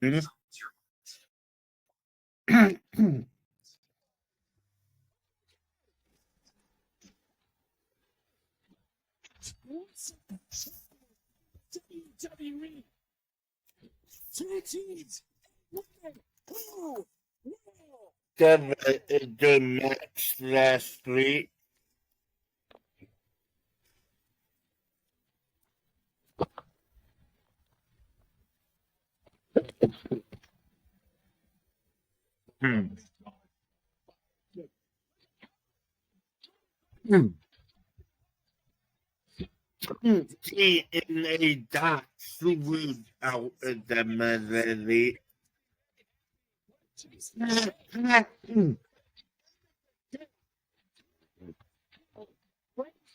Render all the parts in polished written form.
WWE. Two teams. The match last week. TNA Doc flew out of the Missouri.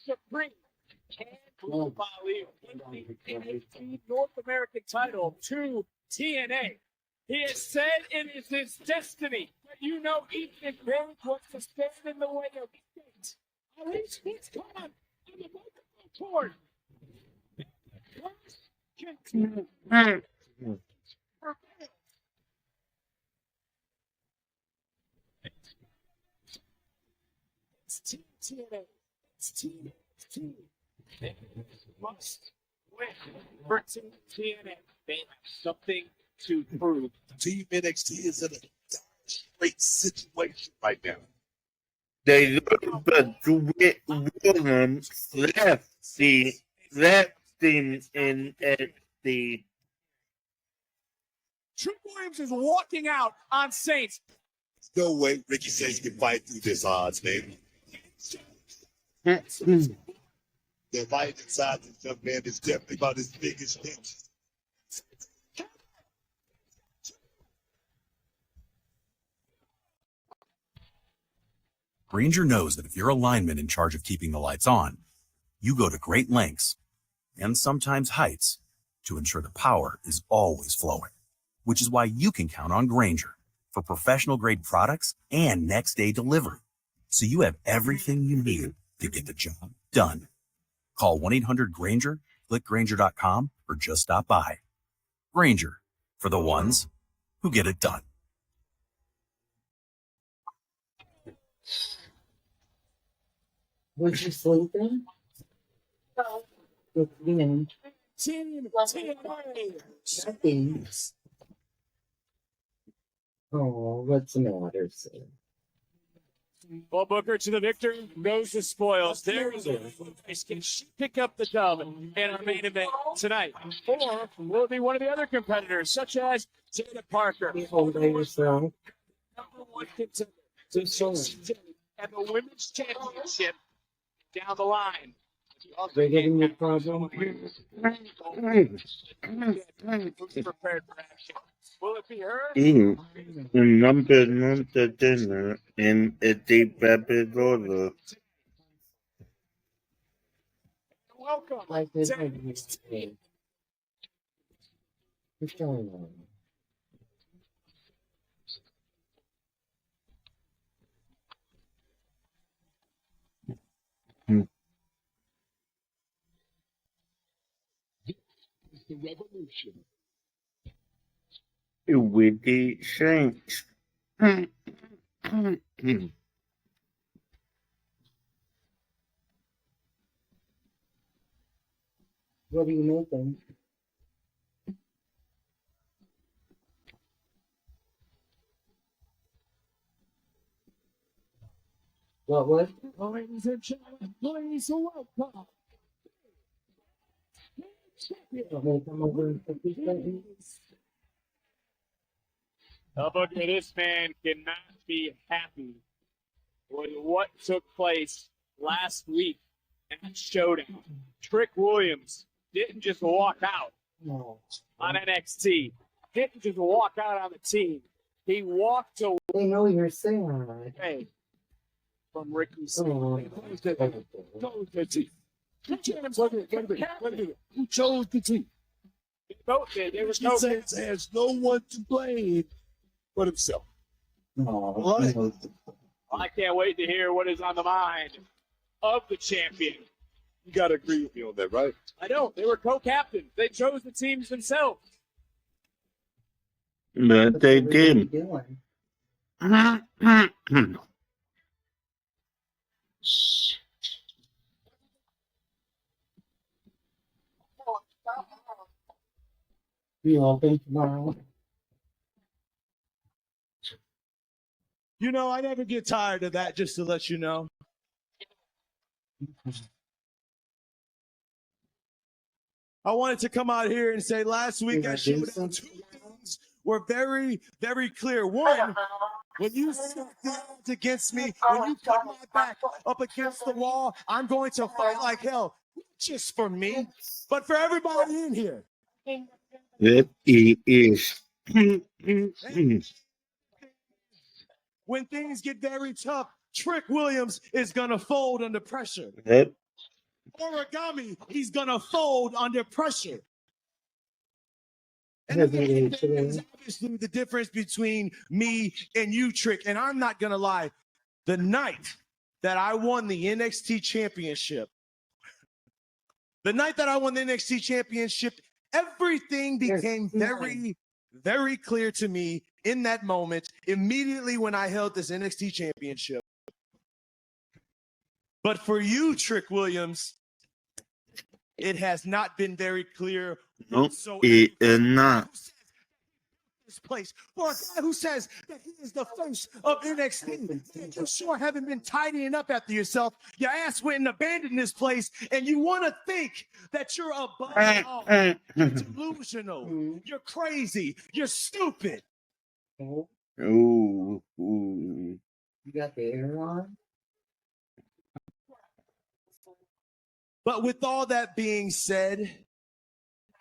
Supreme and Blue Bali winning the NXT North American title to TNA. He has said it is his destiny, but you know Ethan Page wants to stand in the way of things. At least he's gone on the microphone board. It's Team TNA. It's Team must win for Team TNA. They have something to prove. Team NXT is in a great situation right now. They look but Williams left in NXT. Trick Williams is walking out on Saints. No way Ricky Saints can fight through this odds, man. The fight inside this young man is definitely about his biggest hit. Granger knows that if you're a lineman in charge of keeping the lights on, you go to great lengths and sometimes heights to ensure the power is always flowing, which is why you can count on Granger for professional-grade products and next-day delivery, so you have everything you need to get the job done. Call 1-800-GRANGER, click Granger.com, or just stop by. Granger, for the ones who get it done. Was you sleeping? Good evening. Team TNA. Nothing. Oh, what's the matter, sir? Well, Booker to the victor, goes the spoils. There's a can she pick up the dub in our main event tonight? Or will it be one of the other competitors, such as Jada Parker? You hold by yourself. Number one contender and the women's championship down the line. They're getting your problem. Who's prepared for action? Will it be her? Number dinner in a deep rapid order. Welcome. Like this, what's going on? The revolution. With the Saints. What are you making? What was? Ladies and gentlemen, please welcome. Come over and put this button. Booker, this man cannot be happy with what took place last week at Showdown. Trick Williams didn't just walk out No. on NXT, didn't just walk out on the team. He walked They know you're sad. away from Ricky Oh. Saints. Chose the team. Who chose the team? They both did. They were Ricky Saints has no one to blame but himself. No. I can't wait to hear what is on the mind of the champion. You got to agree with me on that, right? I know. They were co-captains. They chose the teams themselves. But What's they everybody did. doing? You open tomorrow? You know, I never get tired of that, just to let you know. I wanted to come out here and say last week You I gonna do showed out something? two things were very, very clear. One, when you set the odds against me, when you put my back up against the wall, I'm going to fight like hell. Not just for me, but for everybody in here. That he is. When things get very tough, Trick Williams is going to fold under pressure. That Origami, he's going to fold under pressure. And Yeah, that today. is obviously the difference between me and you, Trick. And I'm not going to lie. The night that I won the NXT championship, everything became very, very clear to me in that moment, immediately when I held this NXT championship. But for you, Trick Williams, it has not been very clear. no, So it is not. this place for a guy who says that he is the face of NXT. You sure haven't been tidying up after yourself. Your ass went and abandoned this place, and you want to think that you're above it all. You're delusional. You're crazy. You're stupid. Oh, Ooh. you got the air on? But with all that being said,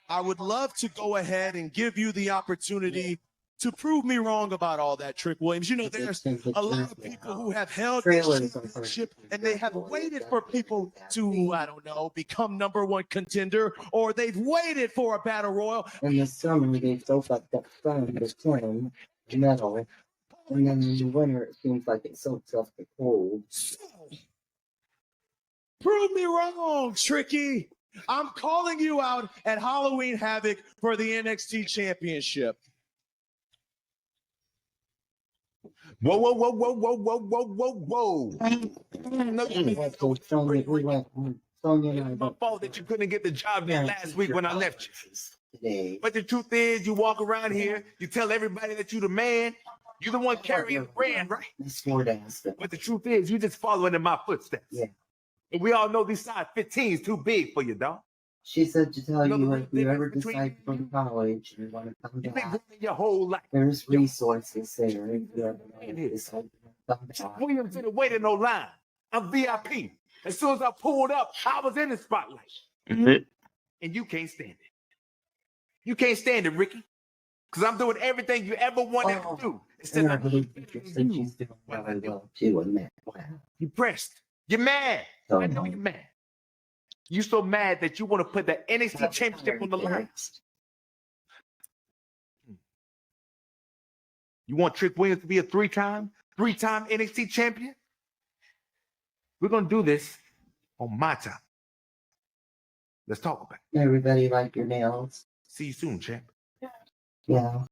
I would love to go ahead and give you the opportunity to prove me wrong about all that, Trick Williams. You know, there's a lot of people who have held this championship and they have waited for people to, I don't know, become #1 contender, or they've waited for a battle royal. In the summer, they soak up that sun, the twin, metal. And then in the winter, it seems like it soaks up the cold. Prove me wrong, Tricky. I'm calling you out at Halloween Havoc for the NXT championship. Whoa, whoa, whoa, whoa, whoa, whoa, whoa, whoa, whoa. No, you Like so Sonya, we went, Sonya and I it's my went fault that you couldn't get the job done last week when I left you. today. But the truth is, you walk around here, you tell everybody that you're the man. You're the one carrying the brand, right? I swore to ask them. But the truth is, you just following in my footsteps. Yeah. And we all know these size 15 is too big for you, dog. She said to tell You know you the if you ever difference between decide to go to college and you want to come You've been back, growing your whole life. there's resources there if you ever want to decide to come back. Williams didn't wait in no line. I'm VIP. As soon as I pulled up, I was in the spotlight. That And you can't stand it. You can't stand it, Ricky. Because I'm doing everything you ever wanted to do. Instead And I of believe teacher said she's doing really well too, and that, wow. you pressed. You're mad. So I know you're mad. You're so mad that you want to put the NXT championship on the line. You want Trick Williams to be a three-time NXT champion? We're going to do this on my time. Let's talk about it. Everybody like your nails? See you soon, champ. Yeah.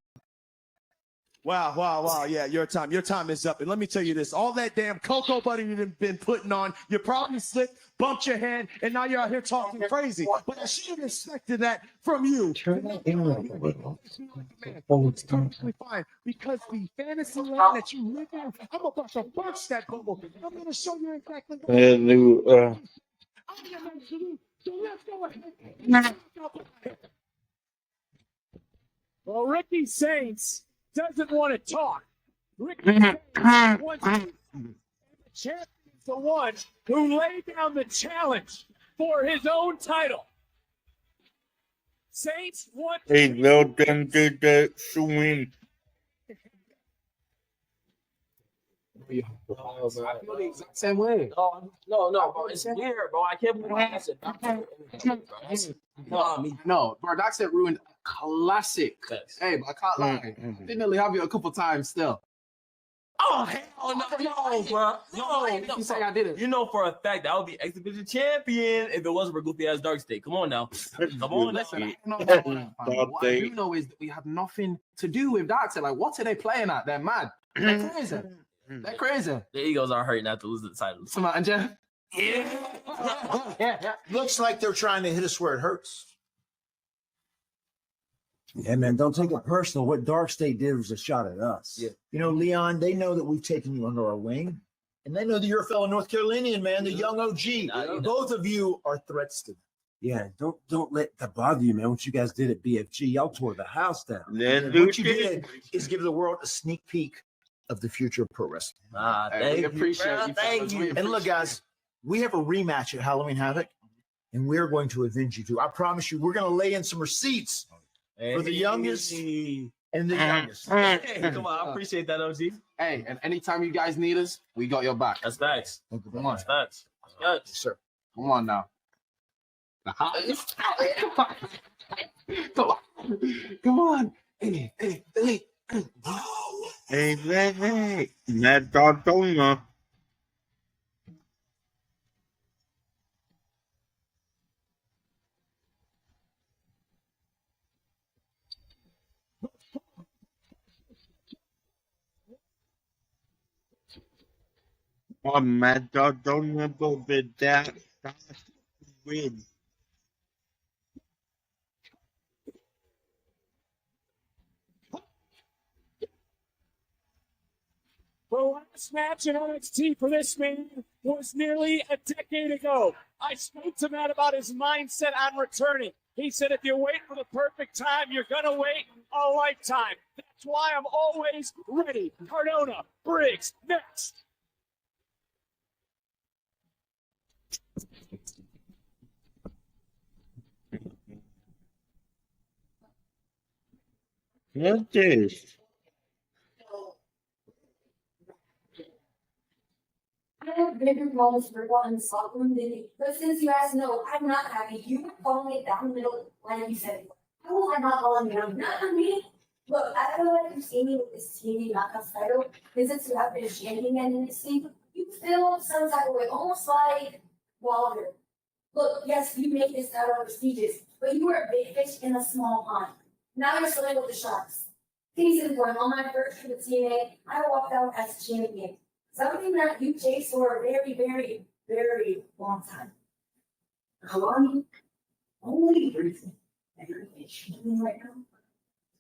Wow. Yeah, your time is up. And let me tell you this, all that damn cocoa butter you've been putting on, you probably slipped, bumped your head, and now you're out here talking crazy. But I should have expected that from you. Turn that down a little. It's perfectly fine, because the fantasy land that you live in, I'm about to burst that bubble. I'm going to show you exactly what new, I'm going to do. So let's go ahead. Well, Ricky Saints doesn't want to talk. Ricky Saints wants to. The champion is the one who laid down the challenge for his own title. Saints want to. hey, well done to the swing. I feel the exact same way. No, bro. It's weird, bro. I can't believe I said no, bro. Doc said ruined a classic. Hey, but I can't lie. I didn't nearly have you a couple times still. Oh, hell no, bro. No, you say I didn't. You know for a fact that I would be X Division champion if it wasn't for goofy ass Dark State. Come on now. Come on. Listen, Listen. I What I do know is that we have nothing to do with Dark State. Like, what are they playing at? They're mad. They're crazy. They're crazy. The Eagles are hurting not to lose the title. Come on, Jeff. Yeah. Looks like they're trying to hit us where it hurts. Yeah, man, don't take it personal. What Dark State did was a shot at us. Yeah. You know, Leon, they know that we've taken you under our wing. And they know that you're a fellow North Carolinian, man, the young OG. Both of you are threats to them. Yeah, don't let that bother you, man. What you guys did at BFG, y'all tore the house down. And what you did is give the world a sneak peek of the future of pro wrestling. Thank you. Appreciate you. Thank you. And look, guys, we have a rematch at Halloween Havoc, and we're going to avenge you too. I promise you, we're going to lay in some receipts for the youngest and the youngest. Hey, come on, I appreciate that, OG. Hey, and anytime you guys need us, we got your back. That's facts. Come on, that's facts. Yes, sir. Come on now. Come on. Hey. Hey, Mad Dog Donut. Oh, Mad Dog Donut will be that win. The last match in NXT for this man was nearly a decade ago. I spoke to Matt about his mindset on returning. He said, if you wait for the perfect time, you're going to wait a lifetime. That's why I'm always ready. Cardona, Briggs, next. What's this? I have bigger problems for one sovereign than you. But since you asked, no, I'm not happy. You were calling it down the middle like you said. How was I not calling it down? Not on me. Look, I feel like you've seen me with this TV knockout title. Since you have been champion in this thing, you feel some type of way, almost like Wilder. Look, yes, you made this title prestigious, but you were a big fish in a small pond. Now you're swimming with the sharks. Season 1, on my first trip to TNA, I walked out as champion. Something that you chased for a very, very, very long time. Kalani, only reason that you're changing right now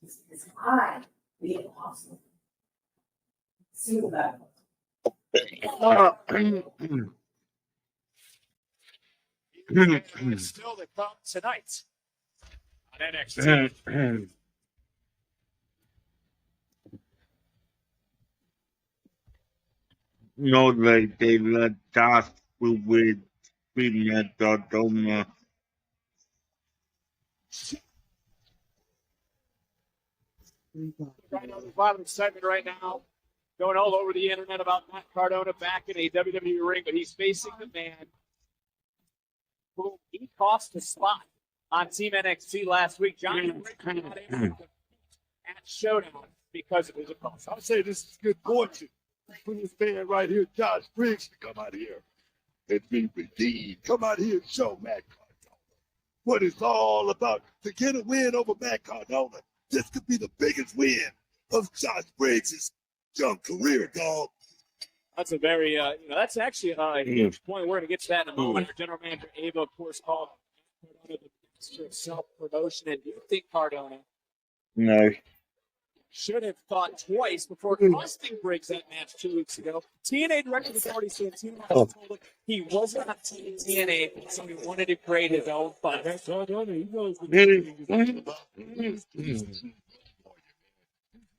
is because I made it possible. See you back. Still to come tonight on NXT. No, like they let us with Mad Dog Donut. Right on the bottom excitement right now, going all over the internet about Matt Cardona back in a WWE ring, but he's facing the man who he cost a spot on Team NXT last week. Johnny at Showdown because of his opponent. I'll say this is good fortune for this man right here, Josh Briggs, to come out here and be redeemed. Come out here and show Matt Cardona what it's all about. To get a win over Matt Cardona, this could be the biggest win of Josh Briggs' young career, dog. That's a very, that's actually a huge point. We're going to get to that in a moment. Our general manager, Ava, of course, called Cardona the master of self-promotion. And do you think Cardona No. should have thought twice before costing Briggs that match 2 weeks ago? TNA director was already saying told him he wasn't on Team TNA, so he wanted to create his own fun. Cardona, he knows what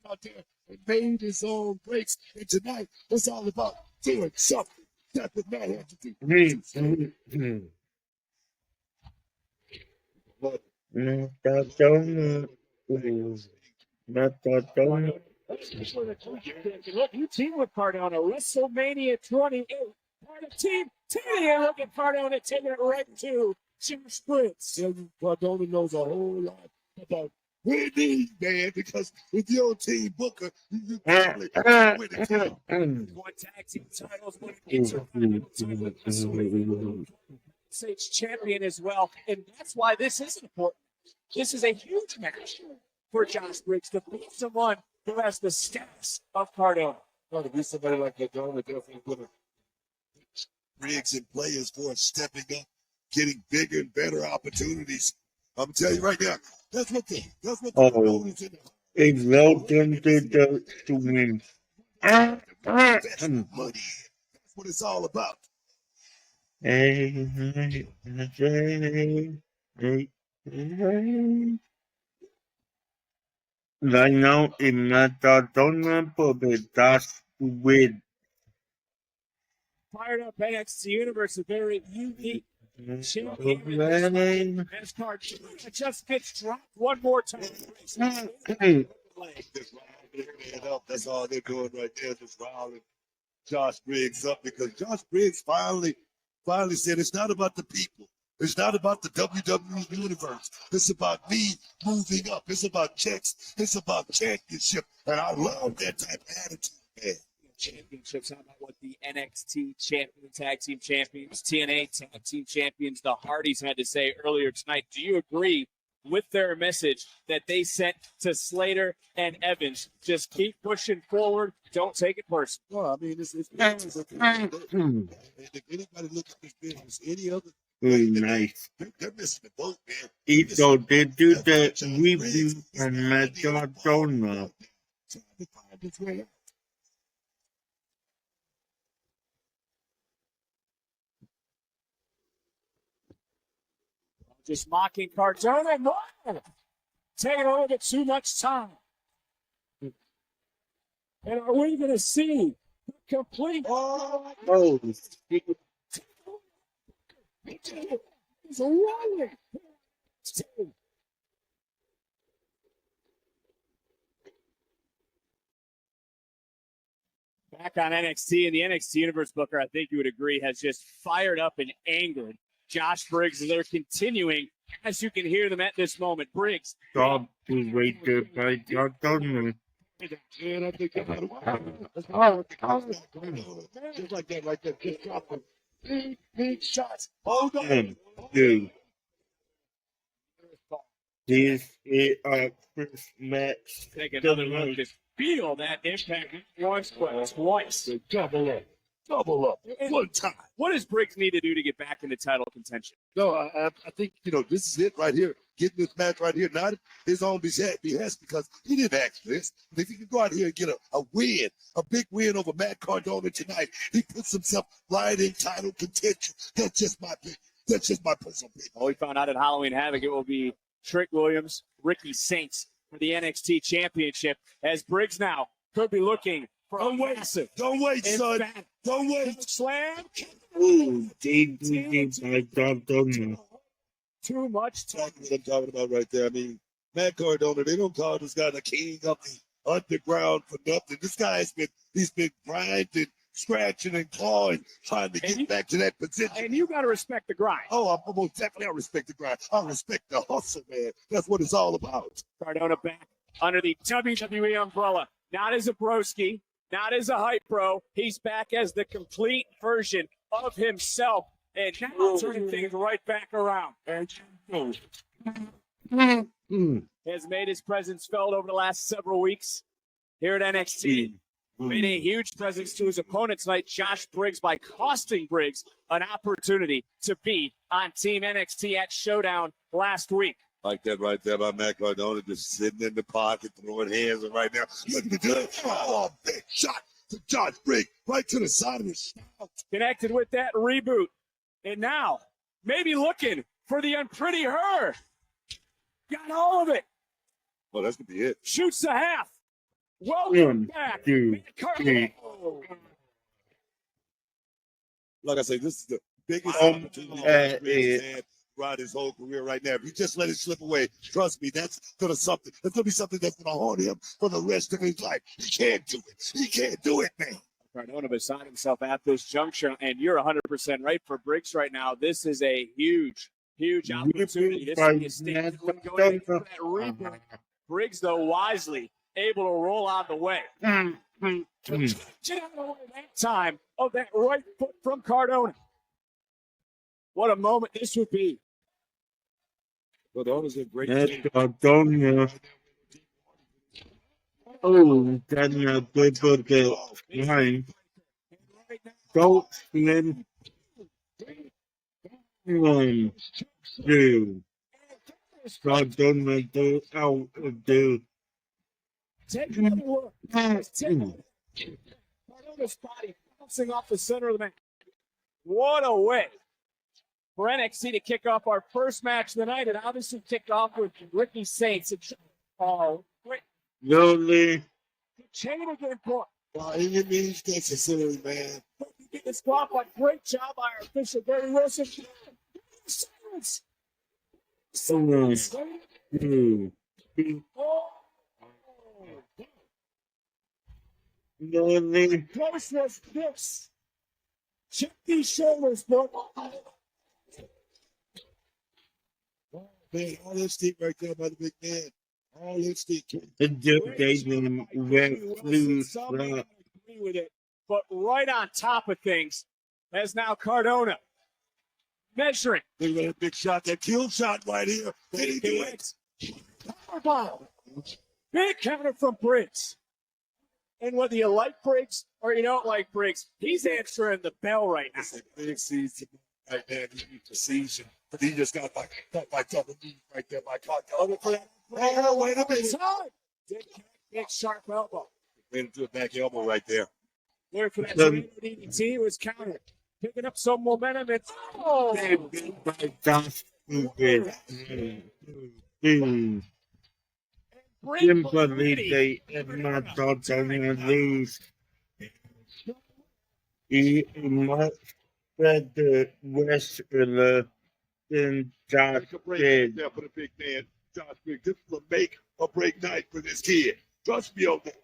out there and made his own breaks. And tonight, it's all about doing something. That's what Matt had to do. Mad Dog Donut. Mad Dog Donut. Look, you team with Cardona, WrestleMania 28. Part of Team TNA. Look at Cardona taking it right to Jim Spritz. Cardona knows a whole lot about We need, man, because if you're on Team Booker, you probably win it too. One tag team titles, one intercontinental States champion as well. And that's why this is important. This is a huge match for Josh Briggs to beat someone who has the status of Cardona. To be somebody like Cardona, definitely put Briggs and players for stepping up, getting bigger and better opportunities. I'm telling you right now, that's what the Oh, it's welcome to win. money. That's what it's all about. Right now, it's not a tournament, but that's to win. Fired up NXT Universe, a very unique champion. This card just gets dropped one more time. That's all they're doing right there, just riling Josh Briggs up, because Josh Briggs finally said it's not about the people. It's not about the WWE universe. It's about me moving up. It's about checks. It's about championship. And I love that type of attitude, man. Championships. How about what the NXT tag team champions, TNA tag team champions, the Hardys had to say earlier tonight? Do you agree with their message that they sent to Slater and Evans? Just keep pushing forward. Don't take it personal. Well, I mean, if anybody look at this business, any other, nice. they're missing the boat, man. So they do the review and Maradona. Just mocking Cardona. No! Taking a little bit too much time. And are we going to see the complete? Oh, He's rolling. Back on NXT, and the NXT Universe Booker, I think you would agree, has just fired up and angered Josh Briggs, and they're continuing, as you can hear them at this moment. Briggs. stop to wait there by Cardona. And I think just like that right there, just drop them. Big shots. Hold on. Dude. This is our first match. Take another look. Just feel that impact once, but twice. Double up. Double up. One time. What does Briggs need to do to get back into title contention? No, I think, this is it right here. Getting this match right here, not his own behest, because he didn't ask for this. But if he can go out here and get a win, a big win over Matt Cardona tonight, he puts himself right in title contention. That's just my opinion. That's just my personal opinion. Well, we found out at Halloween Havoc it will be Trick Williams, Ricky Saints for the NXT Championship, as Briggs now could be looking for a massive. Don't wait, son. Don't wait. Slam. Ooh, Cardona. Too much time. That's what I'm talking about right there. I mean, Matt Cardona, they don't call this guy the king of the underground for nothing. This guy he's been grinding, scratching and clawing, trying to get back to that position. And you got to respect the grind. Oh, I most definitely respect the grind. I respect the hustle, man. That's what it's all about. Cardona back under the WWE umbrella. Not as a broski, not as a hype bro. He's back as the complete version of himself. And now turning things right back around. Has made his presence felt over the last several weeks here at NXT. Made a huge presence to his opponent tonight, Josh Briggs, by costing Briggs an opportunity to be on Team NXT at Showdown last week. Like that right there by Matt Cardona, just sitting in the pocket, throwing hands right now. Look at the oh, big shot to Josh Briggs, right to the side of his snout. Connected with that reboot. And now, maybe looking for the unpretty her. Got all of it. Well, that's going to be it. Shoots the half. Welcome back. Like I say, this is the biggest opportunity he's had throughout his whole career right now. If you just let it slip away, trust me, that's going to be something that's going to haunt him for the rest of his life. He can't do it. He can't do it, man. Cardona beside himself at this juncture, and you're 100% right for Briggs right now. This is a huge opportunity. This is a stage going into that reboot. Briggs, though, wisely able to roll out of the way. Get out of the way that time of that right foot from Cardona. What a moment this would be. Cardona's a great That's team. Cardona. Oh, that's a good bucket. Line. Don't spin. 1, 2. Cardona go out and do. Take another look. Cardona's body bouncing off the center of the mat. What a way for NXT to kick off our first match of the night, and obviously kick off with Ricky Saints. Great Slowly. chain again point. By any means necessary, man. Get this qualified. Great job by our official, Gary Wilson. Silence. 1, 2, 3. Oh. Slowly. Close was this. Check these shoulders, bro. Man, all that stick right there by the big man. All that stick. Educating went through Some may not agree with it, but right on top of things, as now Cardona measuring. Look at that big shot, that kill shot right here. Did he do it? Powerbomb. Big counter from Briggs. And whether you like Briggs or you don't like Briggs, he's answering the bell right now. It's a big season right there. He needs the season. But he just got by double knee right there by Cardona for that. Oh, wait a minute. Big sharp elbow. Went into a back elbow right there. There for that tornado DDT was countered. Picking up some momentum. It's Simply they have not thought they were lose. He much better wrestler than Josh did. Yeah, for the big man, Josh Briggs. This is a make or break night for this kid. Trust me on that.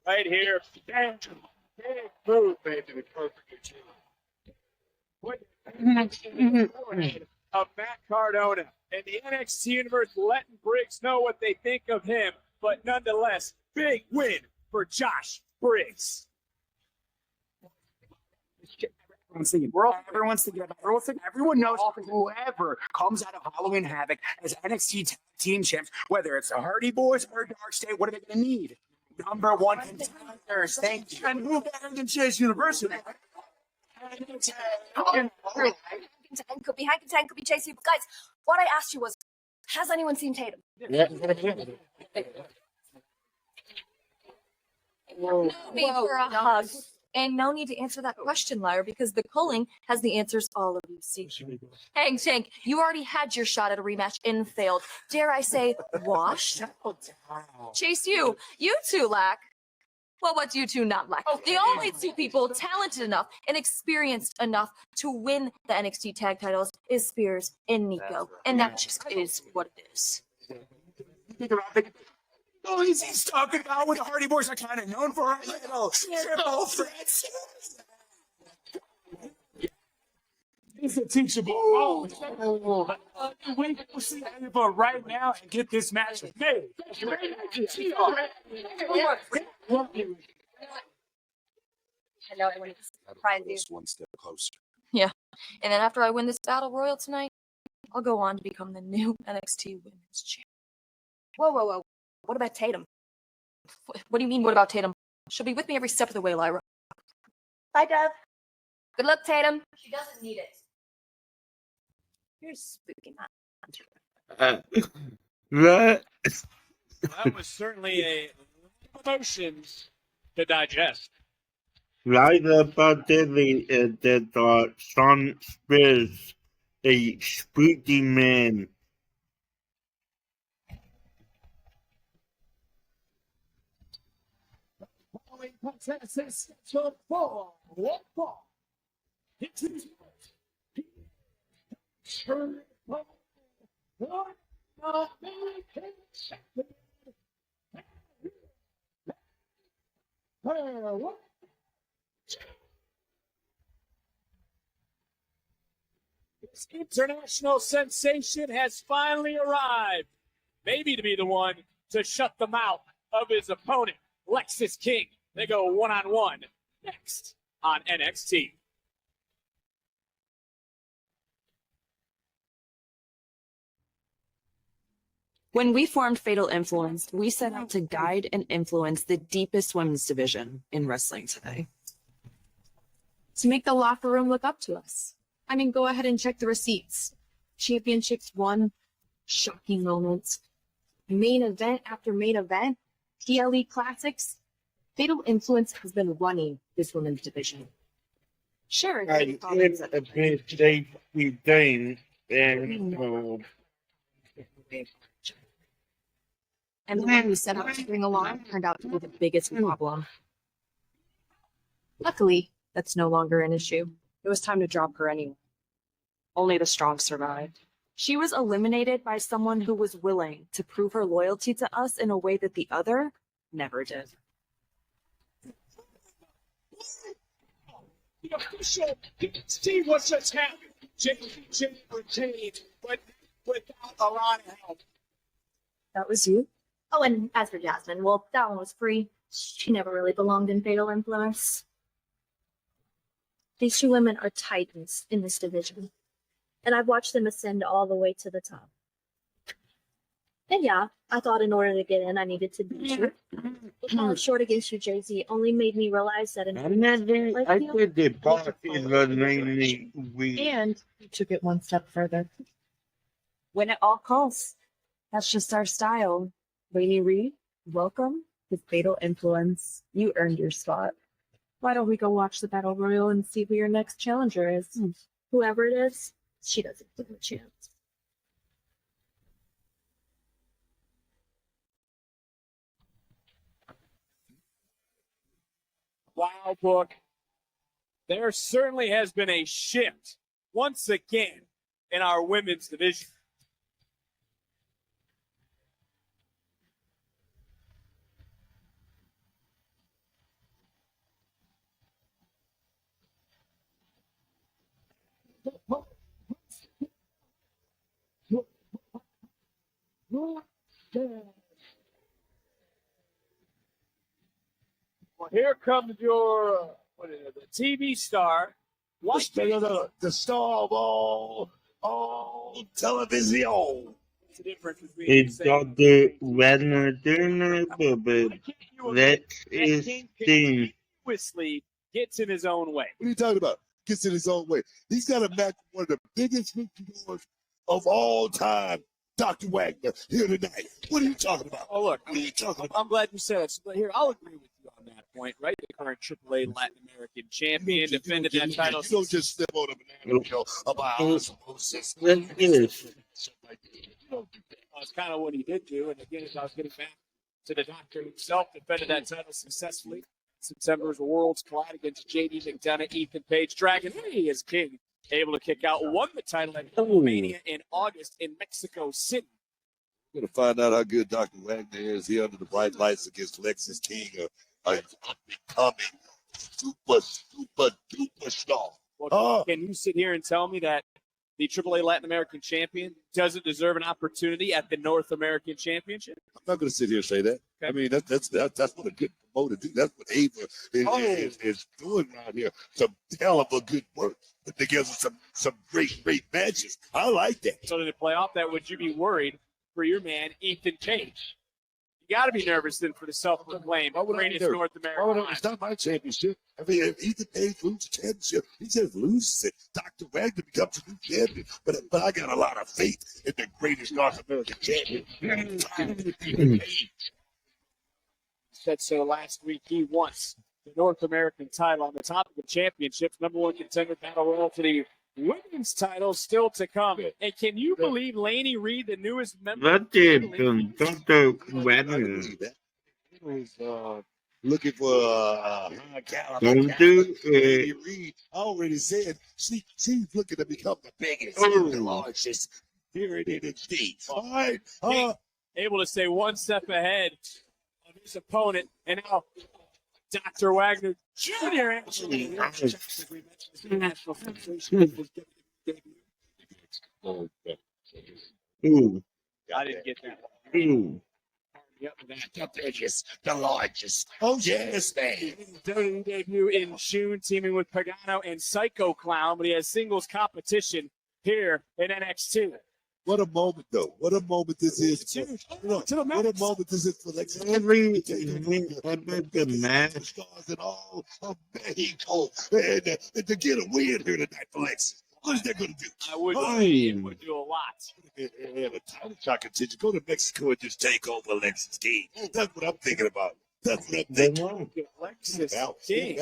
right here. Big move, baby. Perfect. Of Matt Cardona and the NXT universe letting Briggs know what they think of him, but nonetheless, big win for Josh Briggs. Everyone's thinking about everyone knows whoever comes out of Halloween Havoc as NXT Tag Team Champs, whether it's the Hardy Boys or Dark State, what are they going to need? Number one contenders. Thank you. And who better than Chase University? Could be Hank and Tank, could be Chase. But guys, what I asked you was, has anyone seen Tatum? No need for a hug. And no need to answer that question, liar, because the culling has the answers all of you see. Hank Tank, you already had your shot at a rematch and failed. Dare I say, washed? Chase, you two lack. Well, what do you two not lack? The only two people talented enough and experienced enough to win the NXT tag titles is Spears and Nico. And that just is what it is. Oh, he's talking about what the Hardy Boys are kind of known for. A little triple threats. He's a teachable. We can see Ava right now and get this match made. Hello, I wanted to surprise you. One step closer. Yeah. And then after I win this battle royal tonight, I'll go on to become the new NXT Women's Champion. Whoa. What about Tatum? What do you mean, what about Tatum? She'll be with me every step of the way, Lyra. Bye, Dove. Good luck, Tatum. She doesn't need it. You're spooky, man. That was certainly a emotions to digest. right about Dilly and that Sean Spears, a spooky man. This international sensation has finally arrived. Maybe to be the one to shut the mouth of his opponent, Lexis King. They go one-on-one next on NXT. When we formed Fatal Influence, we set out to guide and influence the deepest women's division in wrestling today. To make the locker room look up to us. I mean, go ahead and check the receipts. Championships won, shocking moments, main event after main event, PLE classics. Fatal Influence has been running this women's division. Sure. I did appreciate the thing and And the one we set out to bring along turned out to be the biggest problem. Luckily, that's no longer an issue. It was time to drop her anyway. Only the strong survived. She was eliminated by someone who was willing to prove her loyalty to us in a way that the other never did. The official NXT was just happened. JJ retained, but without a lot of help. That was you? Oh, and as for Jasmine, well, that one was free. She never really belonged in Fatal Influence. These two women are titans in this division, and I've watched them ascend all the way to the top. And yeah, I thought in order to get in, I needed to beat you. But falling short against you, Jay-Z, only made me realize that in I said the boss is what made me weak. and you took it one step further. Win at all costs. That's just our style. Rainey Reed, welcome to Fatal Influence. You earned your spot. Why don't we go watch the Battle Royal and see who your next challenger is? Whoever it is, she doesn't give him a chance. Wow, Book. There certainly has been a shift once again in our women's division. Well, here comes your what is it, the TV star. The star of all television. What's the difference between It's Dr. Wagner Turner, but that is thing. continuously gets in his own way? What are you talking about? Gets in his own way. He's got a match with one of the biggest luchadors of all time, Dr. Wagner, here tonight. What are you talking about? Oh, look, What are you talking about? I'm glad you said it. So here, I'll agree with you on that point, right? The current AAA Latin American champion defended that title. You don't just step on a banana peel about osmosis. That's kind of what he did do. And again, as I was getting back to the doctor himself, defended that title successfully. September's Worlds collide against JD McDonough, Ethan Page. Dragon Lee is king, able to kick out, won the title at WrestleMania in August in Mexico City. We're going to find out how good Dr. Wagner is here under the bright lights against Lexis King, a up-and-coming super star. Well, can you sit here and tell me that the AAA Latin American champion doesn't deserve an opportunity at the North American Championship? I'm not going to sit here and say that. Okay. I mean, that's what a good promoter do. That's what Ava is doing around here. Some hell of a good work. Put together some great matches. I like that. So to play off that, would you be worried for your man, Ethan Page? You got to be nervous then for the self-proclaimed greatest North American. It's not my championship. I mean, if Ethan Page loses the championship, he just loses it. Dr. Wagner becomes a new champion. But I got a lot of faith in the greatest North American champion. Ethan Page. Said so last week. He wants the North American title. On the topic of championships, number one contender battle royal for the women's title still to come. And can you believe Laney Reed, the newest member? What did Dr. Wagner looking for a high caliber. Laney Reed already said she's looking to become the biggest, the largest here in NXT. All right. Able to stay one step ahead of his opponent. And now Dr. Wagner Jr. actually national sensation. Ooh. I didn't get that. Ooh. Yep, The biggest, the largest. Oh, yes, man. WWE debut in June, teaming with Pagano and Psycho Clown, but he has singles competition here in NXT. What a moment, though. What a moment this is. What a moment this is for Lexus. Every stars and all of Mexico. And to get a win here tonight for Lexus. What is that going to do? It would do a lot. And a title shot contingent. Go to Mexico and just take over Lexus King. That's what I'm thinking about. That's what I'm thinking. Lexus King.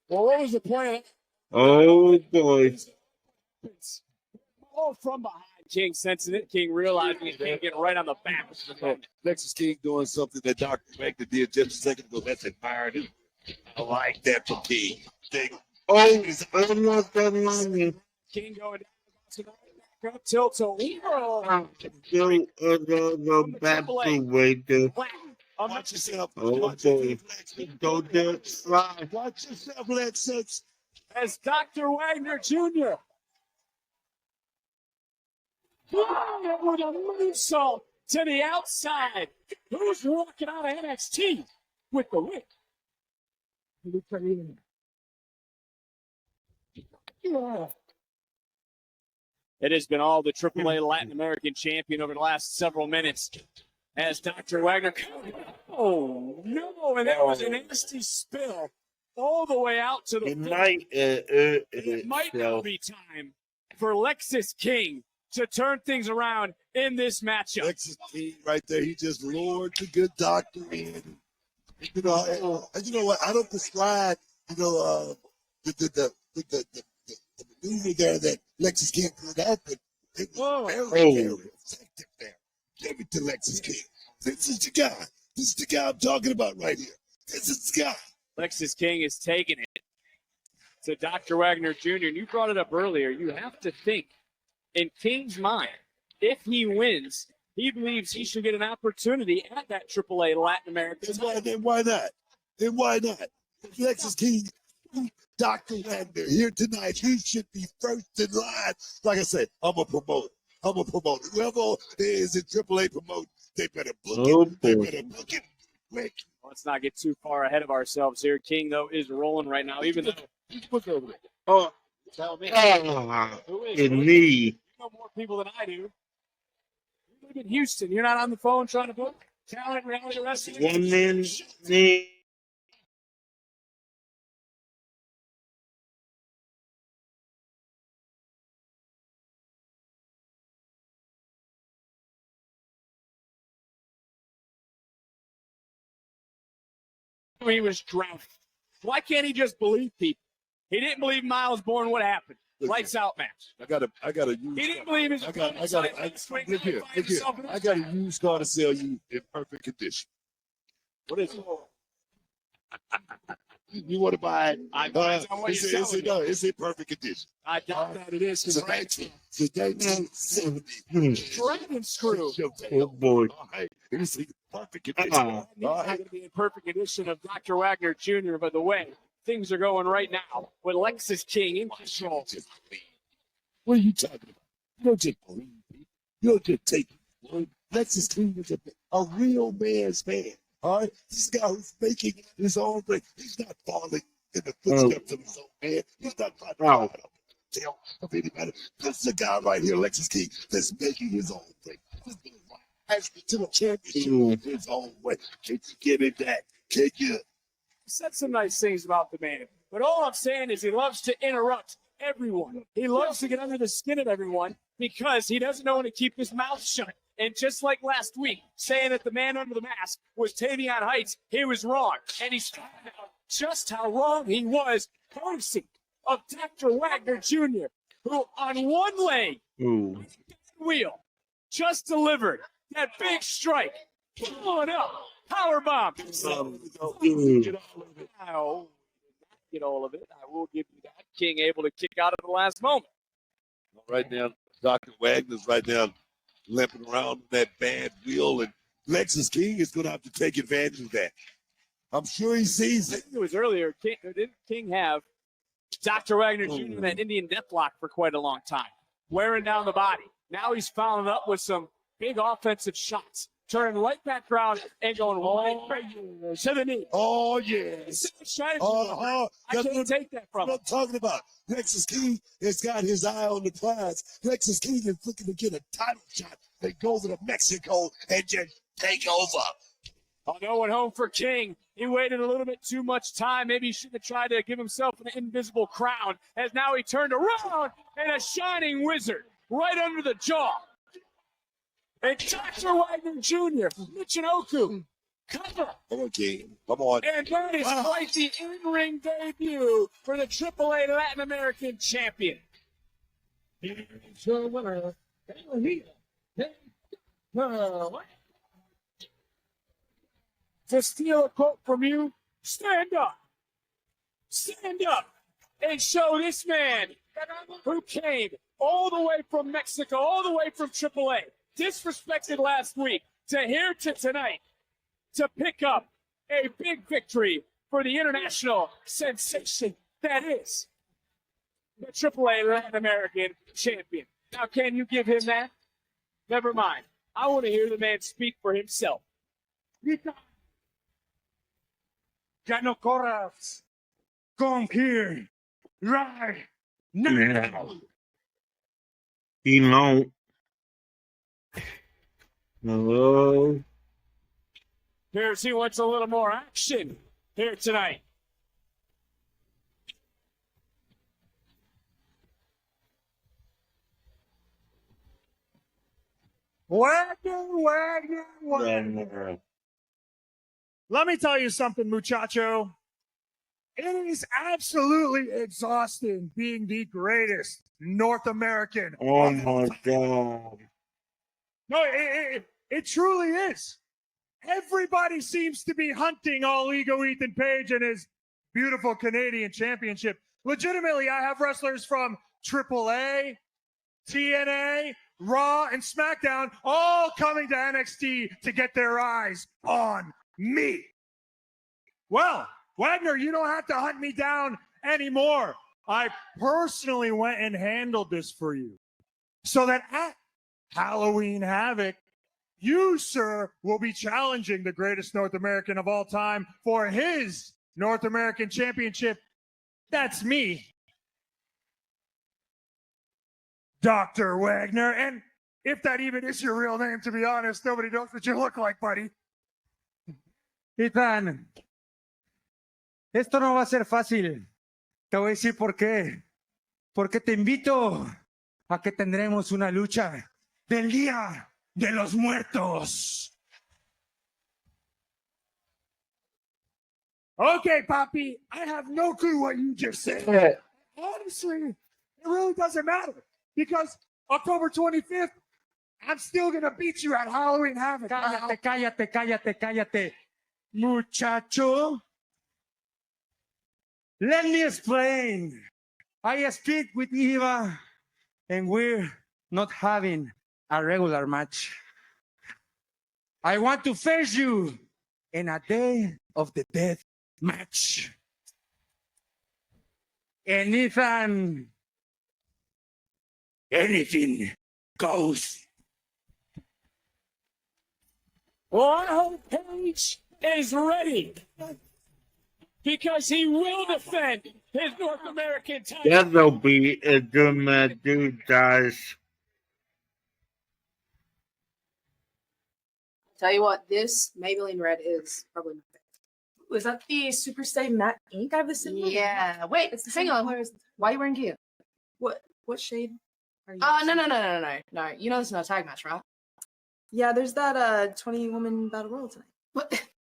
Well, what was the plan? Oh, boy. All from behind. King sensing it. King realizing he can't get right on the back. Lexus King doing something that Dr. Wagner did just a second ago. That's admired. I like that from King. Oh, it's almost done money. King going down. Tilt to Lero. Still go back to Waiter. Watch yourself. Oh, boy. Don't get slide. Watch yourself, Lexus. As Dr. Wagner Jr. With a moonsault to the outside. Who's walking out of NXT with the win? Yeah. It has been all the AAA Latin American champion over the last several minutes as Dr. Wagner. Oh, no. And that was a nasty spill all the way out to the It might now be time for Lexus King to turn things around in this matchup. Lexus King right there. He just lured the good doctor in. You know what? I don't prescribe, the maneuver there that Lexus King pulled out, but it was very effective there. Give it to Lexus King. This is the guy. This is the guy I'm talking about right here. This is the guy. Lexus King is taking it to Dr. Wagner Jr. And you brought it up earlier. You have to think, in King's mind, if he wins, he believes he should get an opportunity at that AAA Latin American. Then why not? Then why not? If Lexus King, Dr. Wagner here tonight, he should be first in line. Like I said, I'm a promoter. Whoever is in AAA promote, they better book it. They better book it quick. Let's not get too far ahead of ourselves here. King, though, is rolling right now, even though he's booked over it. Oh, tell me. in me. You know more people than I do. You live in Houston. You're not on the phone trying to book talent, reality wrestling. One man name. He was drowning. Why can't he just believe people? He didn't believe Miles Bourne. What happened? Lights out match. I gotta use. He didn't believe his. Look here. I got a used car to sell you in perfect condition. What is it? You want to buy it? It's in perfect condition. I doubt that it is. It's a 1970 Dragon screw. Oh, boy. All right. It's in perfect condition. All right. Going to be in perfect condition of Dr. Wagner Jr. By the way, things are going right now with Lexus King in control. What are you talking about? You don't just believe people. You don't just take it. Lexus King is a real man's man. All right? This guy who's making his own thing. He's not falling in the footsteps of his own man. He's not trying to ride up the tail of anybody. This is a guy right here, Lexus King, that's making his own thing. This is rise to the championship his own way. Can you give him that? Can you? Said some nice things about the man, but all I'm saying is he loves to interrupt everyone. He loves to get under the skin of everyone because he doesn't know when to keep his mouth shut. And just like last week, saying that the man under the mask was Tavion Heights, he was wrong. And he's found out just how wrong he was, courtesy of Dr. Wagner Jr., who on one leg, wheel, just delivered that big strike, pulling up, power bomb. Get all of it. I will give you that. King able to kick out at the last moment. Right now, Dr. Wagner's right now limping around that bad wheel, and Lexus King is going to have to take advantage of that. I'm sure he sees it. It was earlier. Didn't King have Dr. Wagner Jr. in that Indian Deathlock for quite a long time, wearing down the body? Now he's following up with some big offensive shots. Turning right back around and going right to the knee. Oh, yes. I can't take that from him. What I'm talking about. Nexus King has got his eye on the prize. Nexus King is looking to get a title shot. They go to Mexico and just take over. Oh, no one home for King. He waited a little bit too much time. Maybe he should have tried to give himself an invisible crown. As now he turned around and a shining wizard right under the jaw. And Dr. Wagner Jr., Michinoku, cover. Okay, come on. And that is quite the in-ring debut for the AAA Latin American champion. Here's your winner, to steal a quote from you, stand up and show this man who came all the way from Mexico, all the way from AAA, disrespected last week, to here to tonight, to pick up a big victory for the international sensation that is the AAA Latin American champion. Now, can you give him that? Never mind. I want to hear the man speak for himself. Ya no corras. Come here. Right now. You know. Hello. Here's he wants a little more action here tonight. Wagner. Let me tell you something, muchacho. It is absolutely exhausting being the greatest North American. Oh my God. No, it truly is. Everybody seems to be hunting all ego Ethan Page and his beautiful Canadian championship. Legitimately, I have wrestlers from AAA, TNA, Raw, and SmackDown all coming to NXT to get their eyes on me. Well, Wagner, you don't have to hunt me down anymore. I personally went and handled this for you so that at Halloween Havoc, you, sir, will be challenging the greatest North American of all time for his North American Championship. That's me, Dr. Wagner. And if that even is your real name, to be honest, nobody knows what you look like, buddy. Ethan, esto no va a ser fácil. Te voy a decir por qué. Porque te invito a que tendremos una lucha del Día de los Muertos. Okay, Poppy, I have no clue what you just said. Honestly, it really doesn't matter because October 25th, I'm still going to beat you at Halloween Havoc. Cállate. Muchacho, let me explain. I speak with Eva, and we're not having a regular match. I want to face you in a Day of the Dead match. And Ethan, anything goes. Well, I hope Page is ready because he will defend his North American title. That'll be a good match, dude, guys. Tell you what, this Maybelline Red is probably my favorite. Was that the Super Stay Matte Ink I've seen? Yeah. Wait, hang on. Why are you wearing gear? What shade are you? No. You know this is not a tag match, right? Yeah, there's that 20-woman battle royal tonight.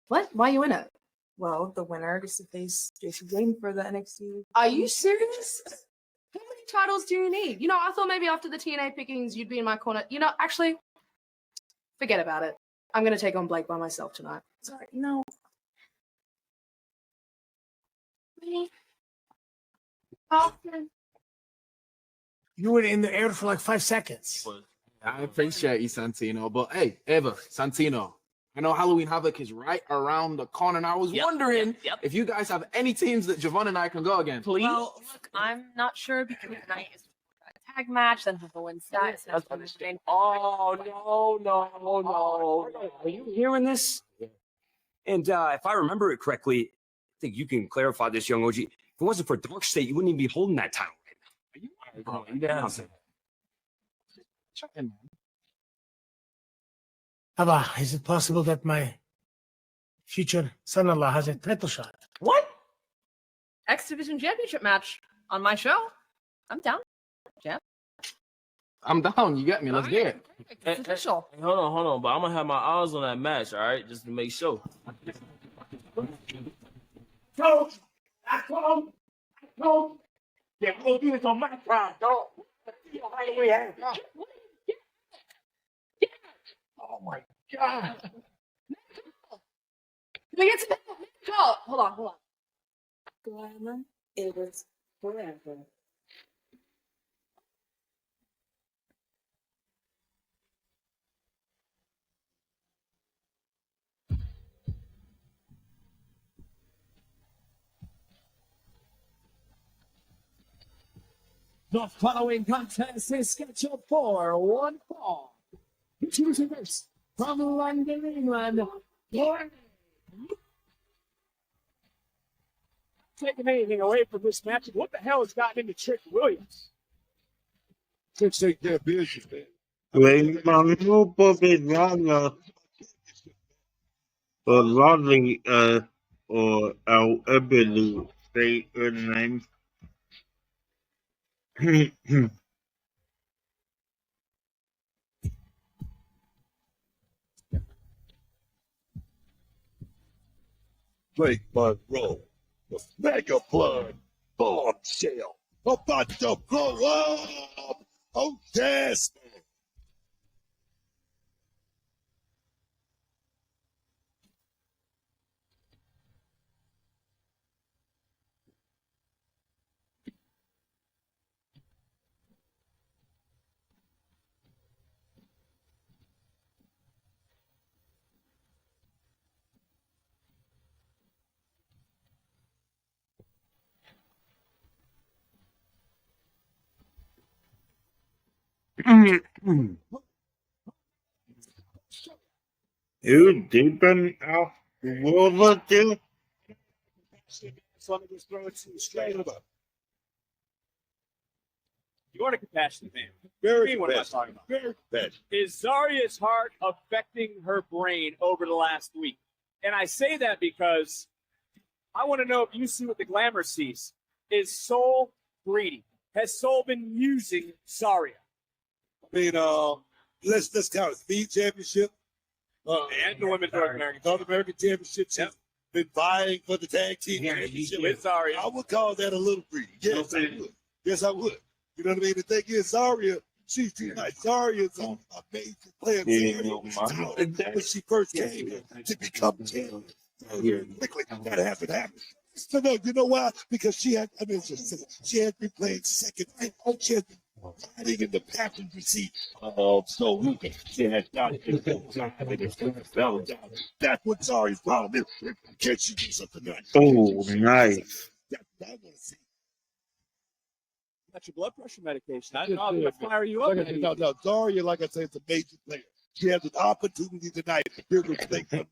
What? Why are you in it? Well, the winner gets to face Jason Green for the NXT. Are you serious? How many titles do you need? You know, I thought maybe after the TNA pickings you'd be in my corner. You know, actually, forget about it. I'm gonna take on Blake by myself tonight. Sorry, no. You were in the air for like 5 seconds. I appreciate you, Santino. But hey, Eva, Santino, I know Halloween Havoc is right around the corner, and I was wondering if you guys have any teams that Javon and I can go against. Well, look, I'm not sure because tonight is tag match, then have to win stats. Oh, no. Are you hearing this? And if I remember it correctly, I think you can clarify this, young OG. If it wasn't for Dark State, you wouldn't even be holding that title right now. Are you down? Abba, is it possible that my future son-in-law has a title shot? What? X Division Championship match on my show? I'm down. Yeah. I'm down. You got me. Let's get it. It's official. Hold on. But I'm gonna have my eyes on that match, all right, just to make sure. Go! Go! Yeah, we'll do this on my time, dog. We have. Oh my God. Can we get to call? Hold on. Glamour, it is forever. The following contest is scheduled for one fall. Introducing first from London, England, Lauren. Taking anything away from this match, what the hell has gotten into Trick Williams? Trick take their business, man. Great man, nobody rather or Rodney or our ability say her name. Blake Monroe, the mega blood bombshell, about to blow up. Oh, yes. You deepen our world too? So let me just throw it to you straight up. You are a compassionate man. Very what am I talking about? Very compassionate. Is Zarya's heart affecting her brain over the last week? And I say that because I want to know if you see what the Glamour sees. Is Soul greedy? Has Soul been using Zarya? I mean, let's count it. Speed Championship. And the Women's North American Championships have been vying for the tag team championship. With Zarya. I would call that a little greedy. Yes, I would. Yes, I would. You know what I mean? The thing is, Zarya, she's like Zarya's an amazing player. When she first came here to become champion, quickly that hasn't happened. So no, you know why? Because she had been playing second. She had been riding in the passenger seat of so Lucas. She had not been down. That's what Zarya's problem is. Can she do something nice? Oh, nice. That's what I want to see. That's your blood pressure medication. I don't know. I'm going to fire you up. No, Zarya, like I said, is a major player. She has an opportunity tonight. Here's what they can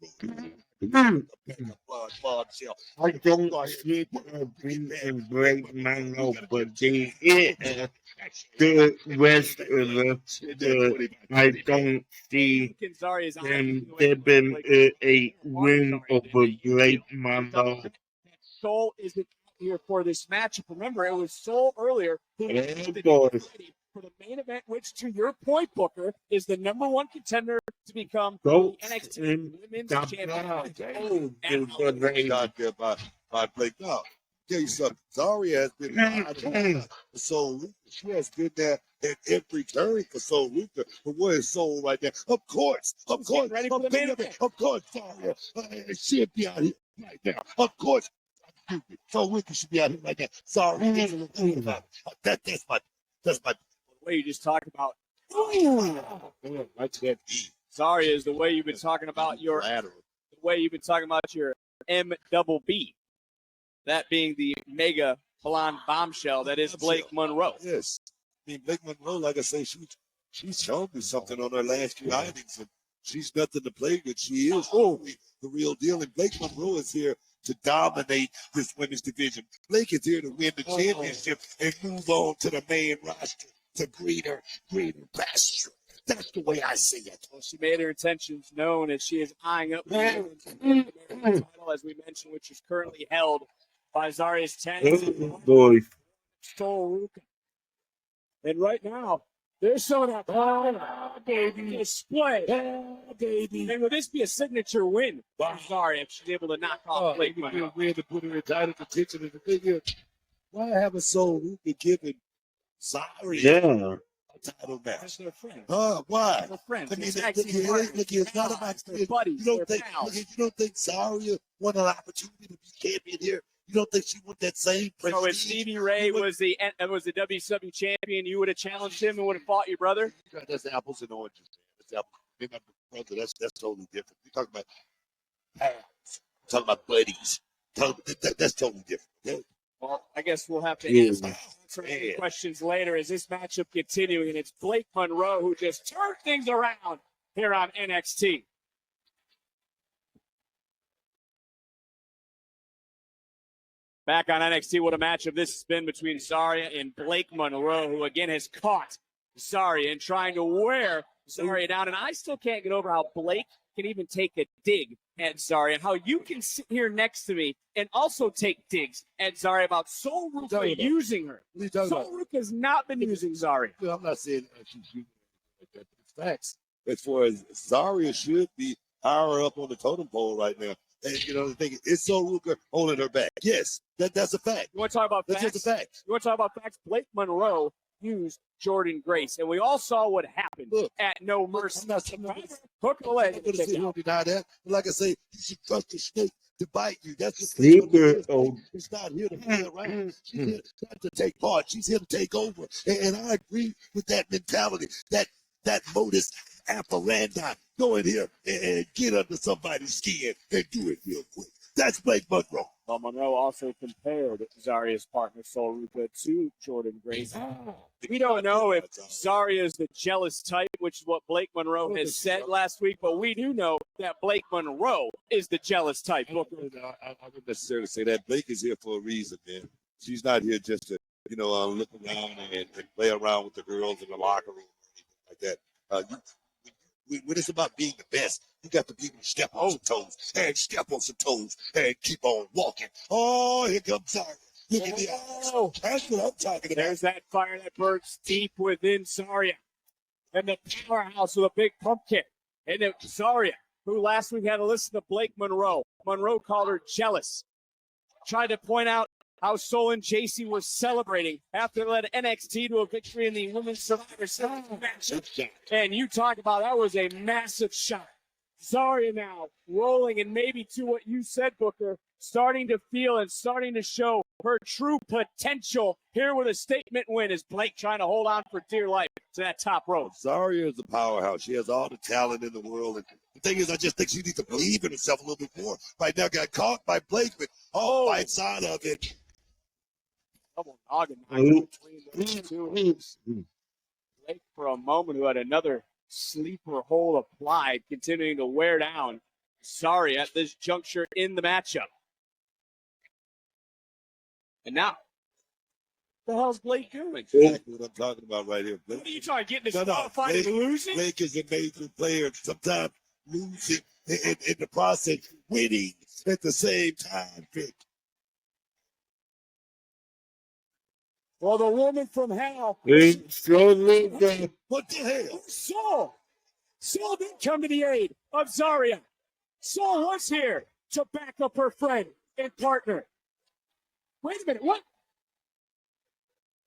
I don't see a being great man, but the rest of I don't see them giving a win of a great man. Soul isn't here for this matchup. Remember, it was Soul earlier who for the main event, which, to your point, Booker, is the #1 contender to become the NXT Women's Champion. By Blake. Now, tell you something. Zarya has been for Soul Lucha. She has been there at every turn for Soul Lucha. But where is Soul right now? Of course, Zarya. She'll be out here right now. Of course. Soul Lucha should be out here right now. Sorry. That's my the way you just talked about Zarya is the way you've been talking about your MBB. That being the mega blonde bombshell that is Blake Monroe. Yes. mean, Blake Monroe, like I say, she's shown me something on her last few outings, and she's nothing to play with. She is the real deal, and Blake Monroe is here to dominate this women's division. Blake is here to win the championship and move on to the main roster to greener pasture. That's the way I see it. Well, she made her intentions known as she is eyeing up the title, as we mentioned, which is currently held by Zaria's 10. Boy. Sol Ruca. And right now, there's some of that display. Baby. And will this be a signature win for Zaria if she's able to knock off Blake Monroe? Win to put her in title contention. And the thing is, why haven't Sol Ruca given Zaria a title match? They're friends. Why? They're friends. I mean, Look, it's not about they're buddies. You don't think Zaria won an opportunity to be champion here? You don't think she won that same prestige? So if Stevie Ray was the WCW champion, you would have challenged him and would have fought your brother? That's apples and oranges. That's apples. Me and my brother, that's totally different. You're talking about pals. Talking about buddies. That's totally different. Yeah. Well, I guess we'll have to Yeah. answer any questions later as this matchup continuing. And it's Blake Monroe who just turned things around here on NXT. Back on NXT, what a matchup this has been between Zaria and Blake Monroe, who again has caught Zaria and trying to wear Zaria down. And I still can't get over how Blake can even take a dig at Zaria, and how you can sit here next to me and also take digs at Zaria about Sol Ruca using her. Sol Ruca has not been using Zaria. Well, I'm not saying she's using it like that. It's facts. As far as Zaria should be higher up on the totem pole right now. And, you know, the thing is, Sol Ruca holding her back. Yes, that's a fact. You want to talk about facts? That's just a fact. You want to talk about facts? Blake Monroe used Jordan Grace, and we all saw what happened at No Mercy. Hook the leg. I'm going to sit here and deny that. But like I say, you should trust the snake to bite you. That's just Sleeper. She's not here to play around. She's here not to take part. She's here to take over. And I agree with that mentality, that modus operandi. Go in here and get under somebody's skin and do it real quick. That's Blake Monroe. Well, Monroe also compared Zaria's partner, Sol Ruca, to Jordan Grace. We don't know if Zaria is the jealous type, which is what Blake Monroe has said last week, but we do know that Blake Monroe is the jealous type. I wouldn't necessarily say that. Blake is here for a reason, man. She's not here just to, look around and play around with the girls in the locker room or anything like that. When it's about being the best, you got to be able to step on some toes and keep on walking. Oh, here comes Zaria. Look at the eyes. That's what I'm talking about. There's that fire that burns deep within Zaria. And the powerhouse with a big pump kick. And then Zaria, who last week had to listen to Blake Monroe. Monroe called her jealous. Tried to point out how Sol and JC were celebrating after they led NXT to a victory in the Women's Survivor Series matchup. And you talk about that was a massive shot. Zaria now rolling, and maybe to what you said, Booker, starting to feel and starting to show her true potential here with a statement win as Blake trying to hold on for dear life to that top rope. Zaria is a powerhouse. She has all the talent in the world. And the thing is, I just think she needs to believe in herself a little bit more. Right now, got caught by Blake, but right side of it. Double noggin between those two. Blake, for a moment, who had another sleeper hold applied, continuing to wear down Zaria at this juncture in the matchup. And now, what the hell's Blake doing? Exactly what I'm talking about right here. Blake. What are you trying to get in this fight and losing? Blake is a major player. Sometimes losing in the process, winning at the same time, Vic. Well, the woman from hell. What the hell? Sol didn't come to the aid of Zaria. Sol was here to back up her friend and partner. Wait a minute, what?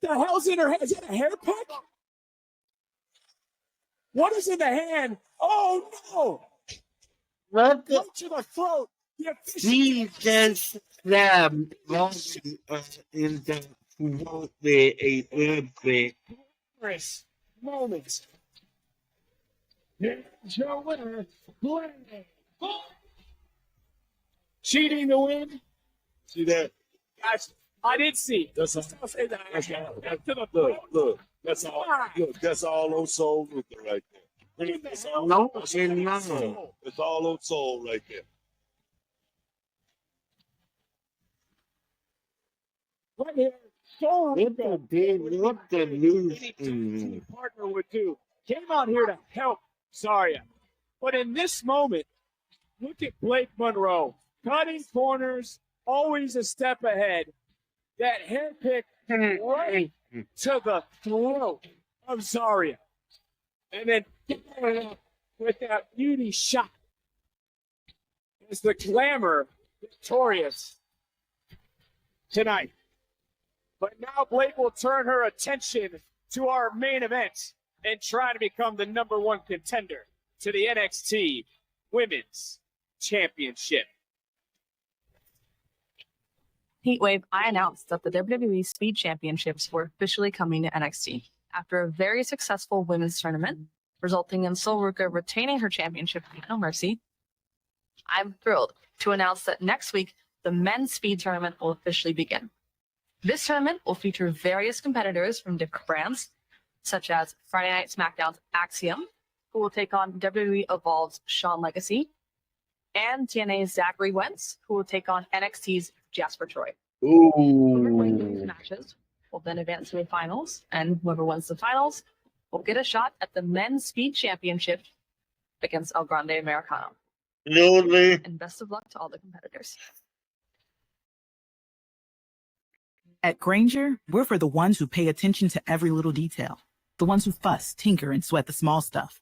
The hell's in her hand? Is that a hair pick? What is in the hand? Oh, no! What the? Right to the throat. She just stabbed Logan in the throat with a little bit. Chris, moments. Here's your winner, Blake. Cheating to win. See that? Guys, I did see. Look. That's all. Look, that's all old soul looking right there. That's all, No, that's it's all not. old soul. It's all old soul right there. Right here, showing What the news? team partner would do. Came out here to help Zarya. But in this moment, look at Blake Monroe. Cutting corners, always a step ahead. That head pick right to the throat of Zarya. And then with that beauty shot. Is the glamour victorious tonight. But now Blake will turn her attention to our main event and try to become the #1 contender to the NXT Women's Championship. Heatwave, I announced that the WWE Speed Championships were officially coming to NXT after a very successful women's tournament, resulting in Sol Ruka retaining her championship at No Mercy. I'm thrilled to announce that next week, the men's speed tournament will officially begin. This tournament will feature various competitors from different brands, such as Friday Night SmackDown's Axiom, who will take on WWE Evolved's Shawn Legacy, and TNA's Zachary Wentz, who will take on NXT's Jasper Troy. Whoever wins these matches will then advance to the finals, and whoever wins the finals will get a shot at the men's speed championship against El Grande Americano. And best of luck to all the competitors. At Granger, we're for the ones who pay attention to every little detail, the ones who fuss, tinker, and sweat the small stuff.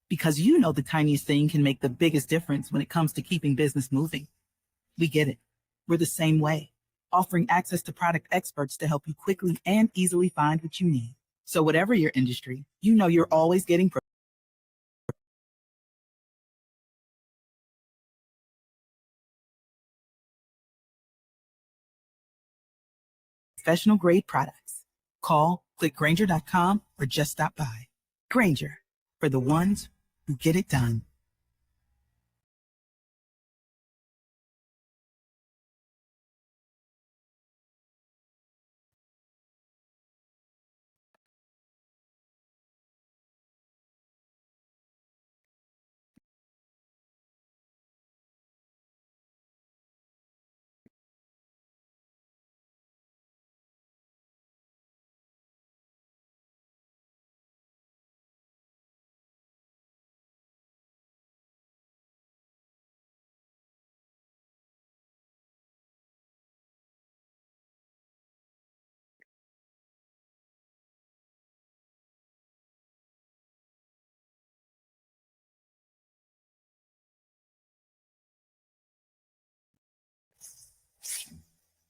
Because you know the tiniest thing can make the biggest difference when it comes to keeping business moving. We get it. We're the same way, offering access to product experts to help you quickly and easily find what you need. So whatever your industry, you know you're always getting professional grade products. Call, click Granger.com, or just stop by. Granger, for the ones who get it done.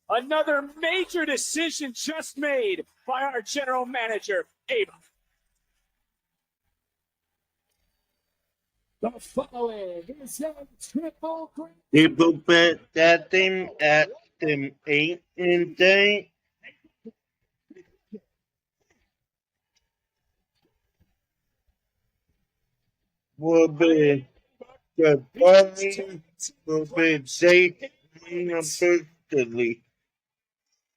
Another major decision just made by our general manager, Ava. The following is a triple threat. People bet that them at them 8 and day. Will be the body will be safe officially.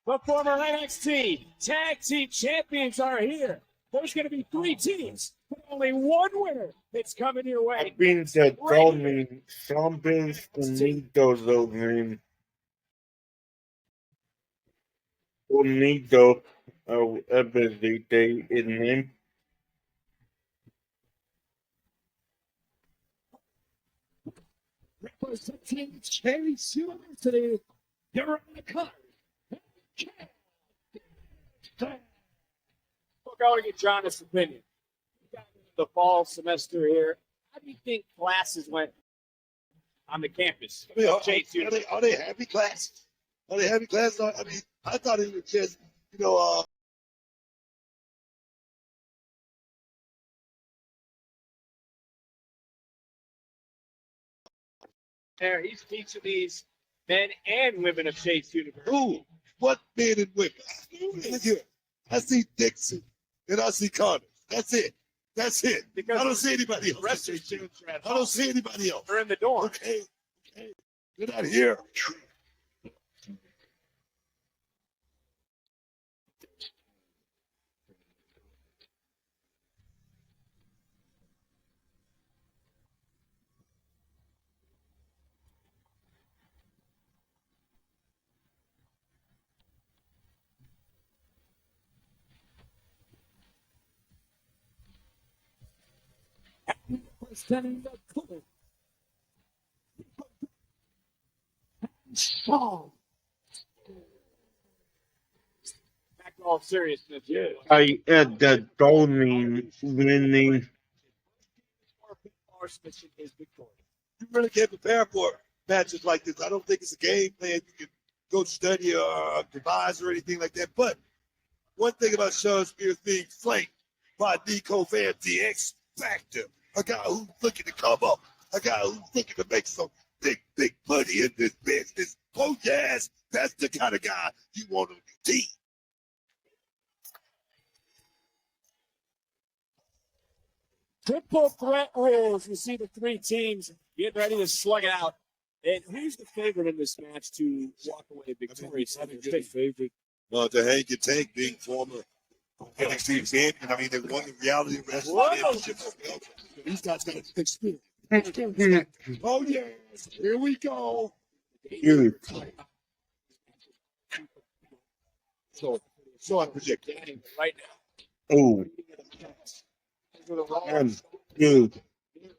The former NXT Tag Team Champions are here. There's going to be 3 teams, but only one winner that's coming your way. I've been to Dolman, Trumpets, Bonitos over him. Bonito, however they say his name. Representing Chase University, you're on the card. Look, I want to get John's opinion. We got into the fall semester here. How do you think classes went on the campus? I mean, Chase University? are they happy classes? Are they happy classes? I mean, I thought it was just, There, he's teaching these men and women of Chase University. Who? What men and women? Look here. I see Dixon and I see Connor. That's it. That's it. Because I don't see anybody else. The rest of the students are at I don't see anybody else. They're in the dorm. Okay. They're not here. representing the Cliff. Strong. Back to all seriousness, yeah. I at the Dolmen winning. Horsemanship is victorious. You really can't prepare for matches like this. I don't think it's a game plan you can go study or devise or anything like that. But one thing about Sean Spears being flanked by Nico Van, the X Factor, a guy who's looking to come up, a guy who's looking to make some big money in this business. Oh, yes, that's the kind of guy you want on your team. Triple threat rules. You see the three teams getting ready to slug it out. And who's the favorite in this match to walk away victorious? Favorite. The Hank and Tank being former NXT champion. I mean, they won the reality wrestling championship. These guys got experience. Oh, yes. Here we go. So I predict right now. Oh. Dude.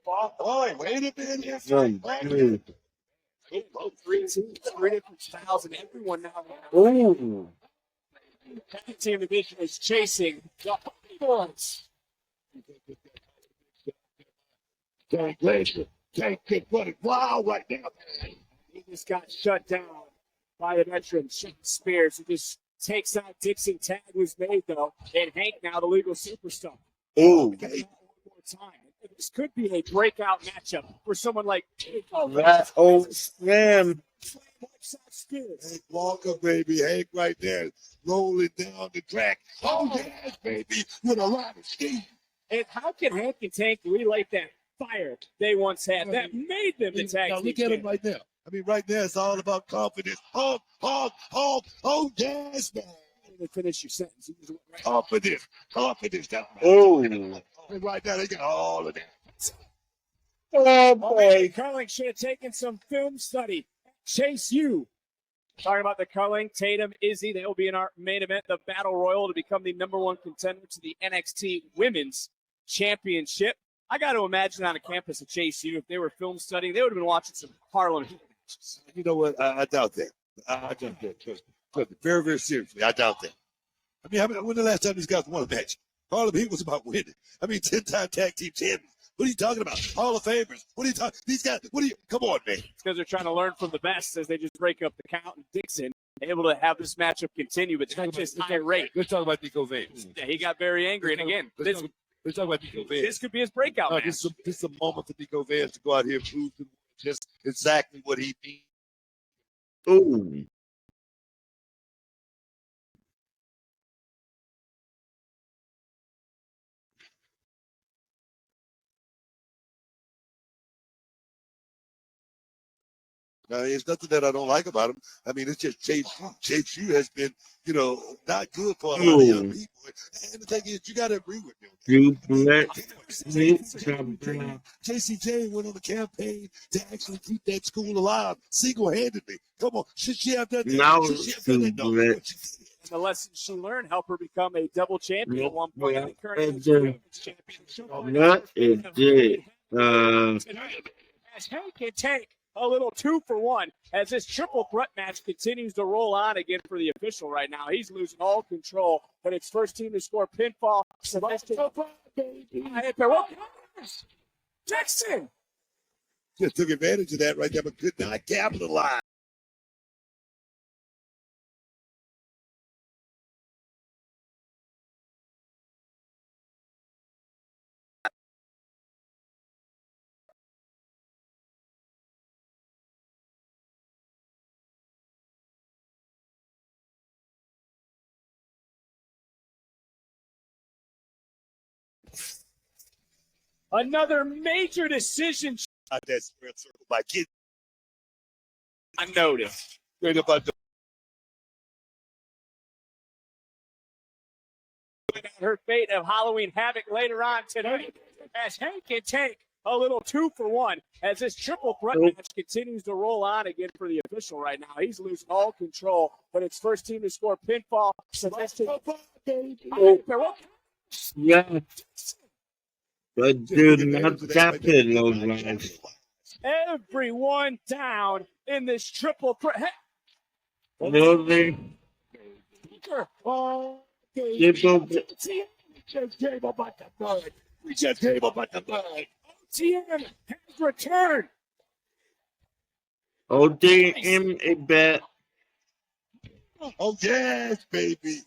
Oh, wait a minute. Three teams, three different styles, and everyone now. Oh. That team division is chasing the points. Tank Glacier. Tank Big Buddy. Wow, right now. He just got shut down by the veteran, Sean Spears, who just takes out Dixon. Tag was made, though. And Hank now the legal superstar. Oh. One more time. This could be a breakout matchup for someone like That old slam. Hank Walker, baby. Hank right there rolling down the track. Oh, yes, baby, with a lot of steam. And how can Hank and Tank relight that fire they once had that made them the tag Now, team look at him champions? right now. I mean, right there, it's all about confidence. Honk, honk, honk. Oh, yes, man. Finish your sentence. Confidence. Confidence. That's right. Oh. And right now, they got all of that. Oh, boy. Curling should have taken some film study. Chase U. Talking about the curling, Tatum, Izzy, they will be in our main event, the Battle Royal, to become the #1 contender to the NXT Women's Championship. I got to imagine on a campus at Chase U, if they were film studying, they would have been watching some Harlem Heat matches. You know what? I doubt that. I doubt that. Trust me. Very, very seriously. I doubt that. I mean, when the last time these guys won a match? Harlem Heat was about winning. I mean, 10-time tag team champions. What are you talking about? Hall of Famers. What are you talking? These guys. What are you? Come on, man. It's because they're trying to learn from the best as they just break up the count. And Dixon able to have this matchup continue, but not just high rate. Let's talk about Nico Vance. Yeah, he got very angry, and again, let's talk about Nico Vance. This could be his breakout match. This is a moment for Nico Vance to go out here and prove to just exactly what he means. Oh. It's nothing that I don't like about him. I mean, it's just Chase U has been, not good for a lot of young people. And the thing is, you got to agree with me. You let me JCJ went on a campaign to actually keep that school alive single-handedly. Come on, should she have done that? Now Should she have done that? No. And the lessons she learned help her become a double champion at one point. The current championship. Not it did. As Hank can take a little 2-for-1 as this triple threat match continues to roll on again for the official right now. He's losing all control, but it's first team to score pinfall. Dixon just took advantage of that right there, but could not capitalize. Another major decision. That square circle by kid. I noticed. Straight up out the her fate of Halloween Havoc later on tonight as Hank can take a little 2-for-1 as this triple threat match continues to roll on again for the official right now. He's losing all control, but it's first team to score pinfall. Yeah. But do not capitalize. Everyone down in this triple threat. Really? Oh, Triple- we just gave up at the mud. We just gave up at the mud. TN has returned. ODM a bet. Oh, yes, baby.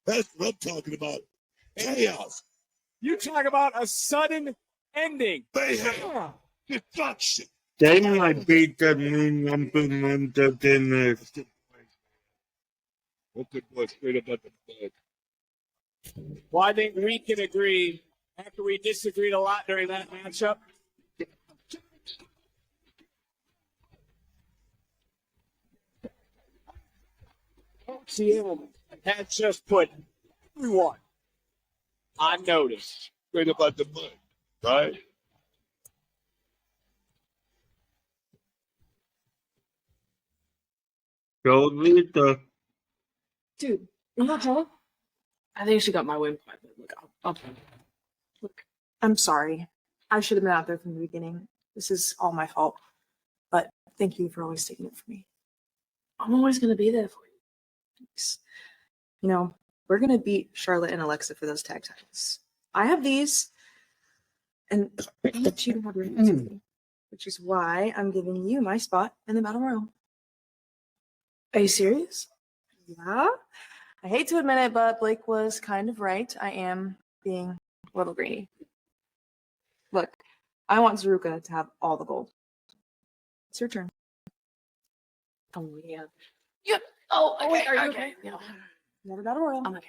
That's what I'm talking about. Chaos. You talk about a sudden ending. Mayhem. Destruction. They might beat the new number one contender. What good boy straight up at the mud. Well, I think we can agree after we disagreed a lot during that matchup. TN has just put everyone on notice. Straight up at the mud, right? Go Lita. Dude, uh-huh. I think she got my win point. Look, look, I'm sorry. I should have been out there from the beginning. This is all my fault. But thank you for always sticking up for me. I'm always going to be there for you. Thanks. You know, we're going to beat Charlotte and Alexa for those tag titles. I have these, and you don't have your hands with me, which is why I'm giving you my spot in the Battle Royal. Are you serious? Yeah. I hate to admit it, but Blake was kind of right. I am being a little greedy. Look, I want Zaruka to have all the gold. It's your turn. Oh, yeah. Yep. Oh, okay. Wait, are you okay? Yeah. Never got a royal. I'm okay.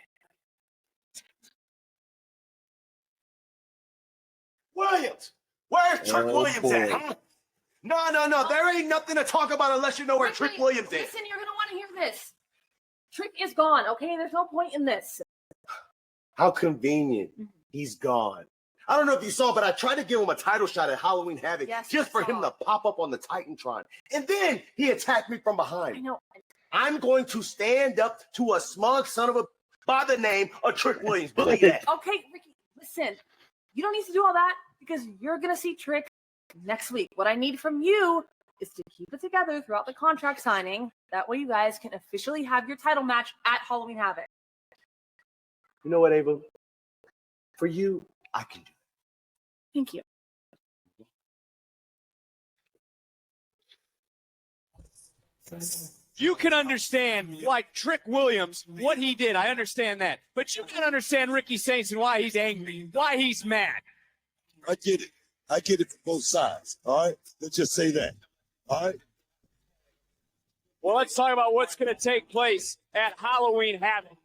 Williams! Where's Trick Oh, Williams at, boy. huh? No. There ain't nothing to talk about unless you know where Trick Williams is. Listen, you're gonna want to hear this. Trick is gone, okay? There's no point in this. How convenient. He's gone. I don't know if you saw, but I tried to give him a title shot at Halloween Havoc just for him to pop up on the Titantron. And then he attacked me from behind. I know. I'm going to stand up to a smug son of a by the name of Trick Williams. Believe that. Okay, Ricky, listen. You don't need to do all that because you're gonna see Trick next week. What I need from you is to keep it together throughout the contract signing. That way you guys can officially have your title match at Halloween Havoc. You know what, Ava? For you, I can do Thank you. You can understand, like Trick Williams, what he did. I understand that. But you can understand Ricky Saints and why he's angry, why he's mad. I get it. I get it from both sides. All right? Let's just say that. All right? Well, let's talk about what's going to take place at Halloween Havoc.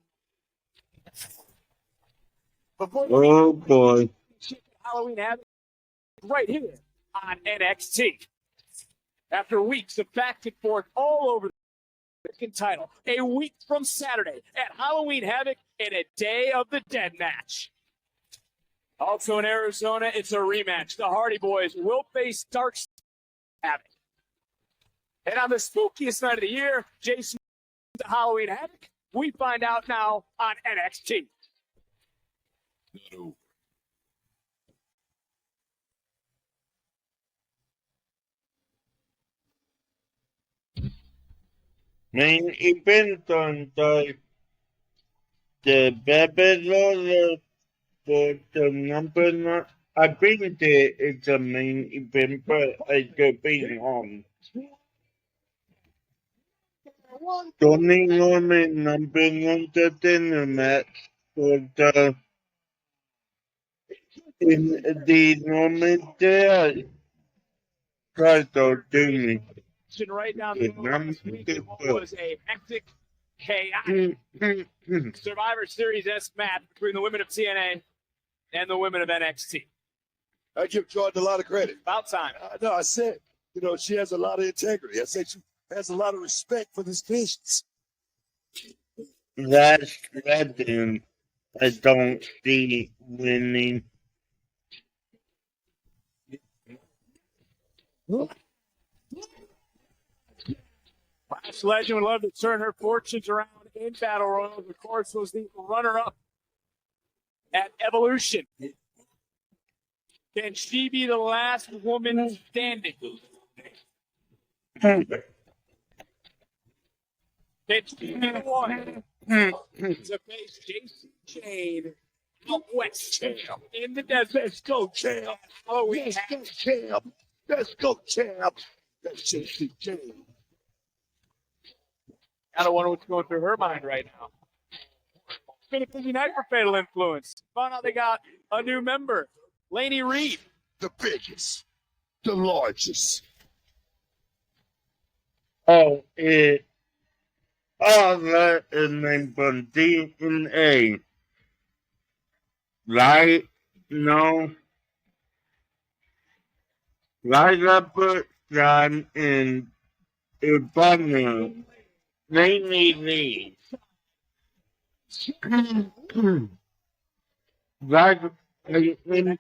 Oh boy. Halloween Havoc right here on NXT. After weeks of back and forth all over the title, a week from Saturday at Halloween Havoc in a Day of the Dead match. Also in Arizona, it's a rematch. The Hardy Boys will face Dark Havoc. And on the spookiest night of the year, Jason to Halloween Havoc, we find out now on NXT. Main event on the Babylon for the number nine. I think it's a main event, but I could be wrong. Tony Norman number one contender match for the in the Norman there title thing. Right down the road last week, it was a hectic, chaotic Survivor Series-esque match between the women of TNA and the women of NXT. I give Jordan a lot of credit. About time. No, I said, she has a lot of integrity. I said she has a lot of respect for this business. That's legend. I don't see winning. Last Legend would love to turn her fortunes around in Battle Royal. Of course, was the runner-up at Evolution. Can she be the last woman standing? Can she be the one to face Jason Jade out west in the desert? Let's go, champ. Let's go, champ. Let's go, champ. That's Jason Jade. I don't wonder what's going through her mind right now. It's been a busy night for Fatal Influence. Found out they got a new member, Laney Reed. The biggest, the largest. Oh, that is named from DNA. Right? No. Right up John in Ibana. They need these. Right in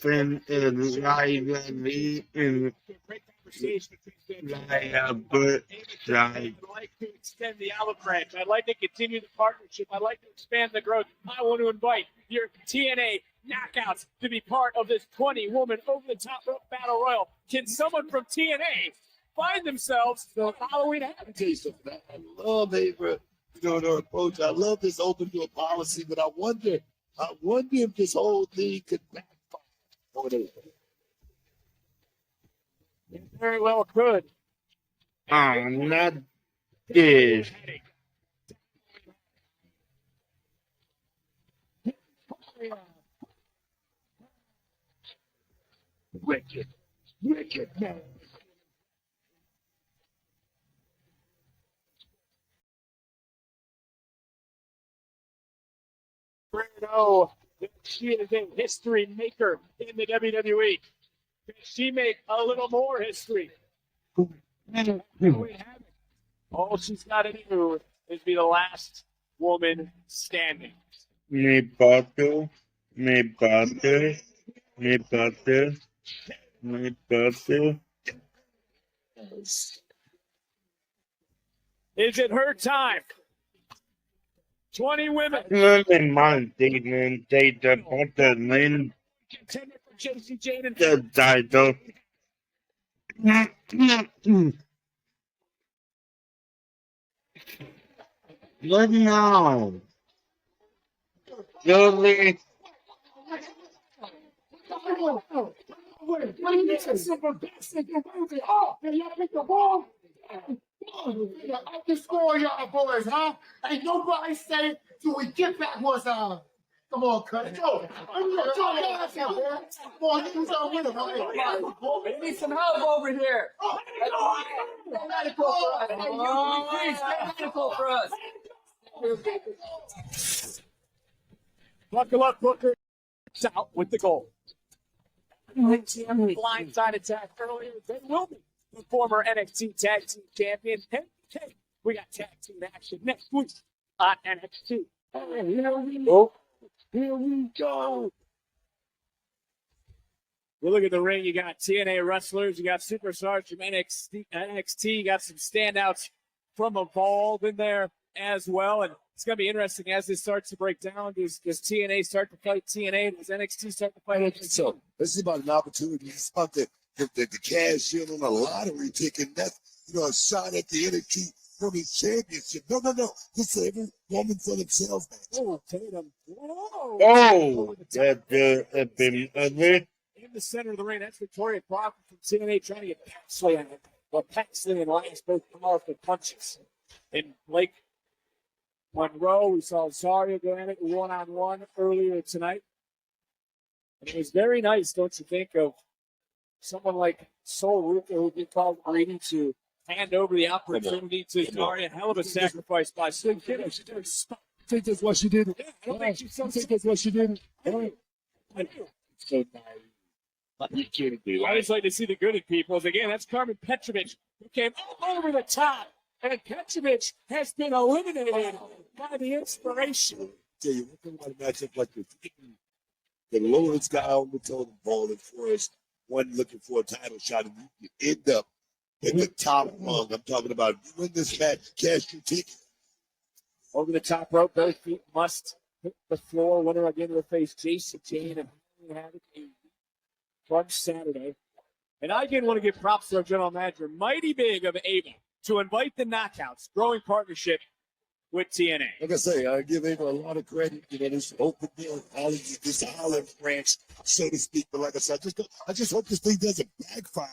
Fin and Lively in I'd like to extend the olive branch. I'd like to continue the partnership. I'd like to expand the growth. I want to invite your TNA knockouts to be part of this 20-woman over-the-top rope battle royal. Can someone from TNA find themselves the Halloween Havoc? I love Ava, their approach. I love this open door policy, but I wonder if this whole thing could backfire on Ava. It very well could. not this. Wicked man. Bruno, she is a history maker in the WWE. Can she make a little more history? All she's got to do is be the last woman standing. Me butter. Is it her time? 20 women. Women mind demon, they the butter lin Contender for JC Jane and the title. Good now. Julie. What do you mean? Simple basic and movie. Oh, and y'all make the ball. I can score y'all boys, huh? Ain't nobody say till we get back was come on, cut it. Joe, come on, you was on with him. We need some help over here. Get medical for us. Please, get medical for us. Buckle up, Booker. Out with the goal. Blindside attack earlier. They will be the former NXT Tag Team Champion. Hey, we got tag team action next week on NXT. Here we go. We look at the ring. You got TNA wrestlers. You got superstars from NXT. You got some standouts from Evolve in there as well. And it's going to be interesting as this starts to break down. Does TNA start to fight TNA? Does NXT start to fight NXT? So this is about an opportunity. It's about the cash in on a lottery ticket. That's a shot at the NXT Women's Championship. No. This is every woman for themselves. Oh, Tatum. Whoa. Oh, that been ugly. In the center of the ring, that's Victoria Crawford from TNA trying to get Paxley on it. Well, Paxley and Lance both powerful punches. And Blake Monroe, we saw Zaria go at it one-on-one earlier tonight. And it was very nice, don't you think, of someone like Sol Ruka, who did call Grady to hand over the opportunity to Zaria. Hell of a sacrifice by Slim Kiddo. She did a Think that's what she did. I don't think she's so Think that's what she did. I do. So you kidding me, I always like to see the good in people. Again, that's Carmen Petrovic, who came all over the top. And Petrovic has been eliminated by the inspiration. Tell you, what about a matchup like this? The lowest guy on the totem pole at first, one looking for a title shot, and you end up at the top rung. I'm talking about you win this match, cash your ticket. Over the top rope, both feet must hit the floor. Winner again will face Jason Jane and Havoc. from Saturday. And I again want to give props to our general manager, Mighty Big of Ava, to invite the Knockouts, growing partnership with TNA. Like I say, I give Ava a lot of credit. You know, this open deal, this olive branch, so to speak. But like I said, I just hope this thing doesn't backfire.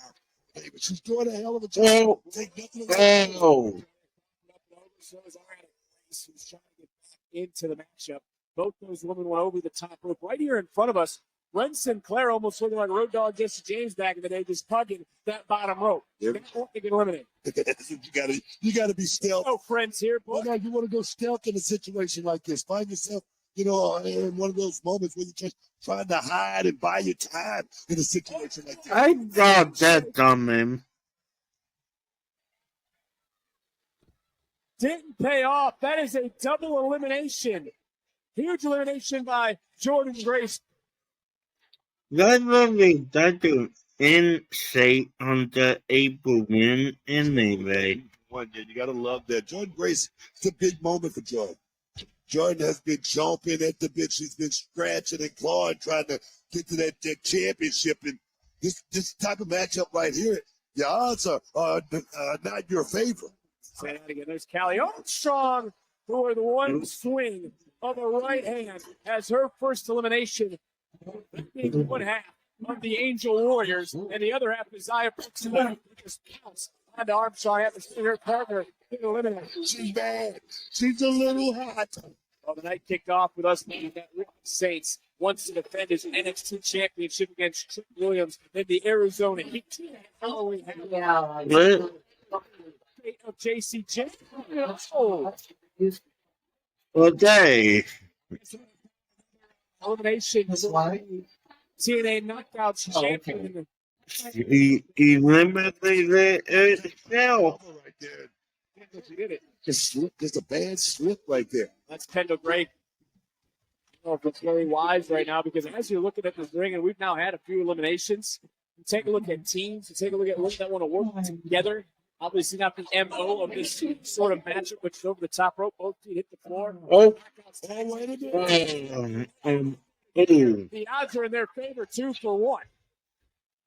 Ava, she's doing a hell of a job. Take nothing away. So is Ariana Grace, who's trying to get back into the matchup. Both those women went over the top rope right here in front of us. Ren Sinclair almost looking like Road Dogg Jesse James back in the day, just hugging that bottom rope. Yep. They want to get eliminated. you gotta be stealth. No friends here, boy. No, you want to go stealth in a situation like this. Find yourself, you know, in one of those moments where you're just trying to hide and buy your time in a situation like this. I got that coming. Didn't pay off. That is a double elimination. Huge elimination by Jordan Grace. That really doesn't insight on the April win anyway. You gotta love that. Jordan Grace, it's a big moment for Jordan. Jordan has been chomping at the bit. She's been scratching and clawing, trying to get to that championship. And this type of matchup right here, the odds are not your favor. Say that again. There's Callie Armstrong for the one swing of the right hand as her first elimination. That being one half of the Angel Warriors, and the other half is Zaya Brooks. Just counts on to Armstrong after seeing her partner get eliminated. She's bad. She's a little hot. Well, the night kicked off with us meeting that Ricky Saints wants to defend his NXT championship against Trick Williams in the Arizona Heat. Halloween of JCJ. Oh. Okay. Elimination. TNA Knockouts champion. Eliminated itself. Right there. She did it. Just a bad slip right there. That's Kendall Gray. I don't know if it's very wise right now because as you're looking at this ring, and we've now had a few eliminations, you take a look at teams, you take a look at ones that want to work together. Obviously not the MO of this sort of matchup, which is over the top rope. Both feet hit the floor. Oh, wait a minute. The odds are in their favor, 2-1.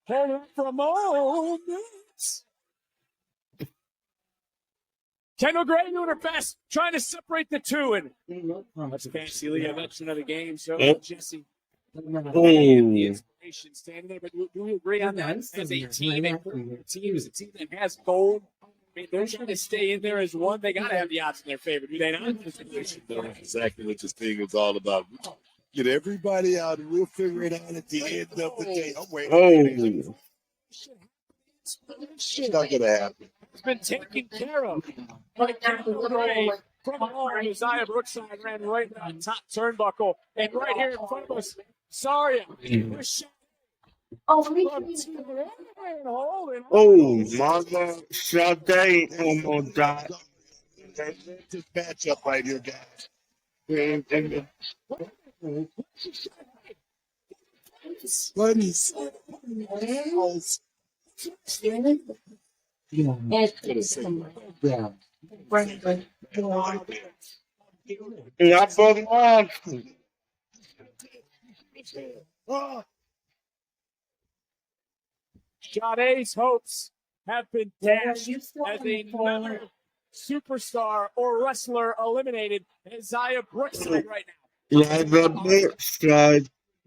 Hold on for a moment. Kendall Gray doing her best, trying to separate the two. And that's Fancy Lee, a veteran of the game. So Jesse. Inspiration standing there, but do we agree on that? As a team, a team that has gold. I mean, they're trying to stay in there as one. They got to have the odds in their favor, do they not? That's exactly what this thing is all about. Get everybody out, and we'll figure it out at the end of the day. I'm waiting. It's not going to happen. It's been taken care of by Kendall Gray. From home, Zaya Brookside ran right on top turnbuckle. And right here in front of us, Saria. Oh, mother, Sade almost died. This matchup right here, guys. What is Sade's hopes have been dashed as another superstar or wrestler eliminated. Zaya Brookside right now.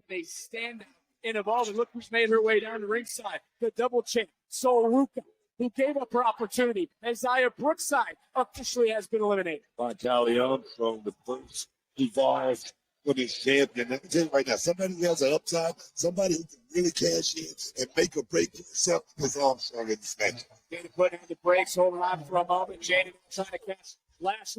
They stand out and evolve. And look who's made her way down to ringside. The double champ, Sol Ruka, who gave up her opportunity. As Zaya Brookside officially has been eliminated. Callie Armstrong, the first evolved for this champion. Let me tell you right now, somebody who has an upside, somebody who can really cash in and make a break for himself is Armstrong in this match. Jada put in the brakes, holding on for a moment. Jada trying to catch last.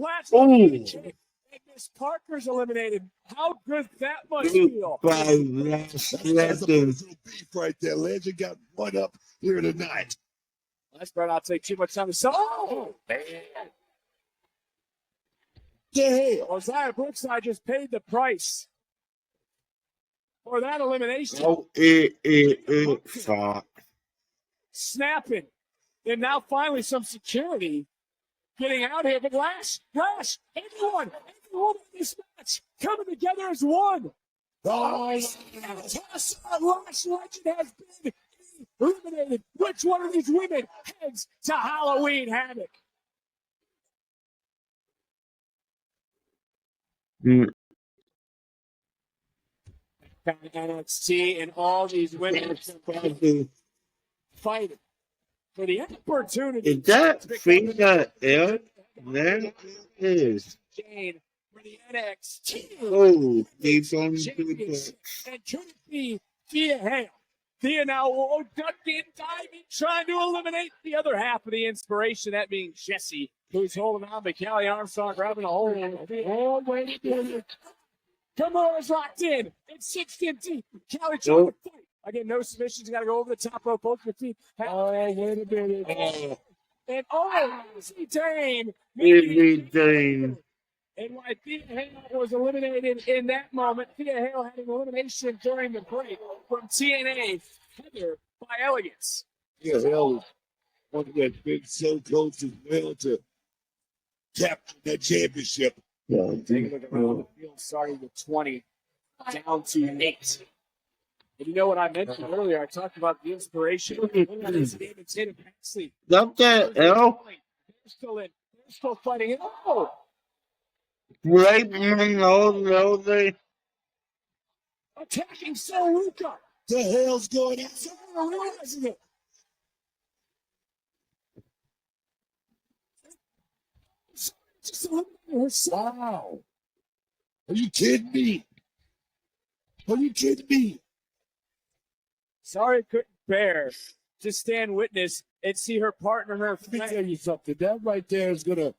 And Miss Parker's eliminated. How good that must feel. That's a personal beef right there. Legend got one up here tonight. Let's not take too much time to sell. Oh, man. Yeah. Zaya Brookside just paid the price for that elimination. Oh, Snapping. And now finally some security getting out here. But Lash, everyone in this match coming together as one. Oh, Last Legend has been eliminated. Which one of these women heads to Halloween Havoc? NXT and all these women are fighting for the opportunity. Is that Finger Air? There it is. Jane for the NXT. Oh, he's on to the. And could it be Thea Hale? Thea now ducking, diving, trying to eliminate the other half of the inspiration, that being Jesse, who's holding on, but Kelly Armstrong grabbing a hold. Oh, wait a minute. Kimura's locked in. It's 16 deep. Kelly trying to fight. Again, no submissions. Got to go over the top rope. Both your feet. Oh, wait a minute. And Izzy Dane. Izzy Dane. And why Thea Hale was eliminated in that moment, Thea Hale had an elimination during the break from TNA Heather by Elegance. Yeah, Hale is one that's been so close as well to capture that championship. Yeah, take a look around the field, starting with 20, down to 8. And you know what I mentioned earlier? I talked about the inspiration. Look at his name and Tatum Paxley. Up there, L. They're still in. They're still fighting. Oh! Right, no, they. Attacking Saruka. The hell's going on? Someone realizing it. Wow. Are you kidding me? Are you kidding me? Sorry, couldn't bear to stand witness and see her partner, her Let me tell you something. That right there is gonna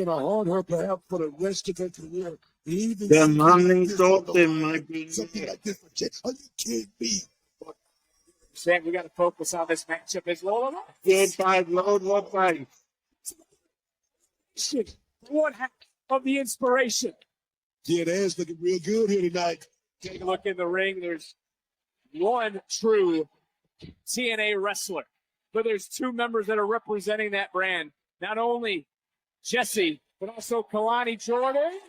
haunt her perhaps for the rest of her career. Even The money something might be. something like this. Are you kidding me? Sam, we got to focus on this matchup as well. Goodbye, Lord, what fight? One half of the inspiration. Yeah, that's looking real good here tonight. Take a look in the ring. There's one true TNA wrestler, but there's two members that are representing that brand. Not only Jesse, but also Kalani Jordan.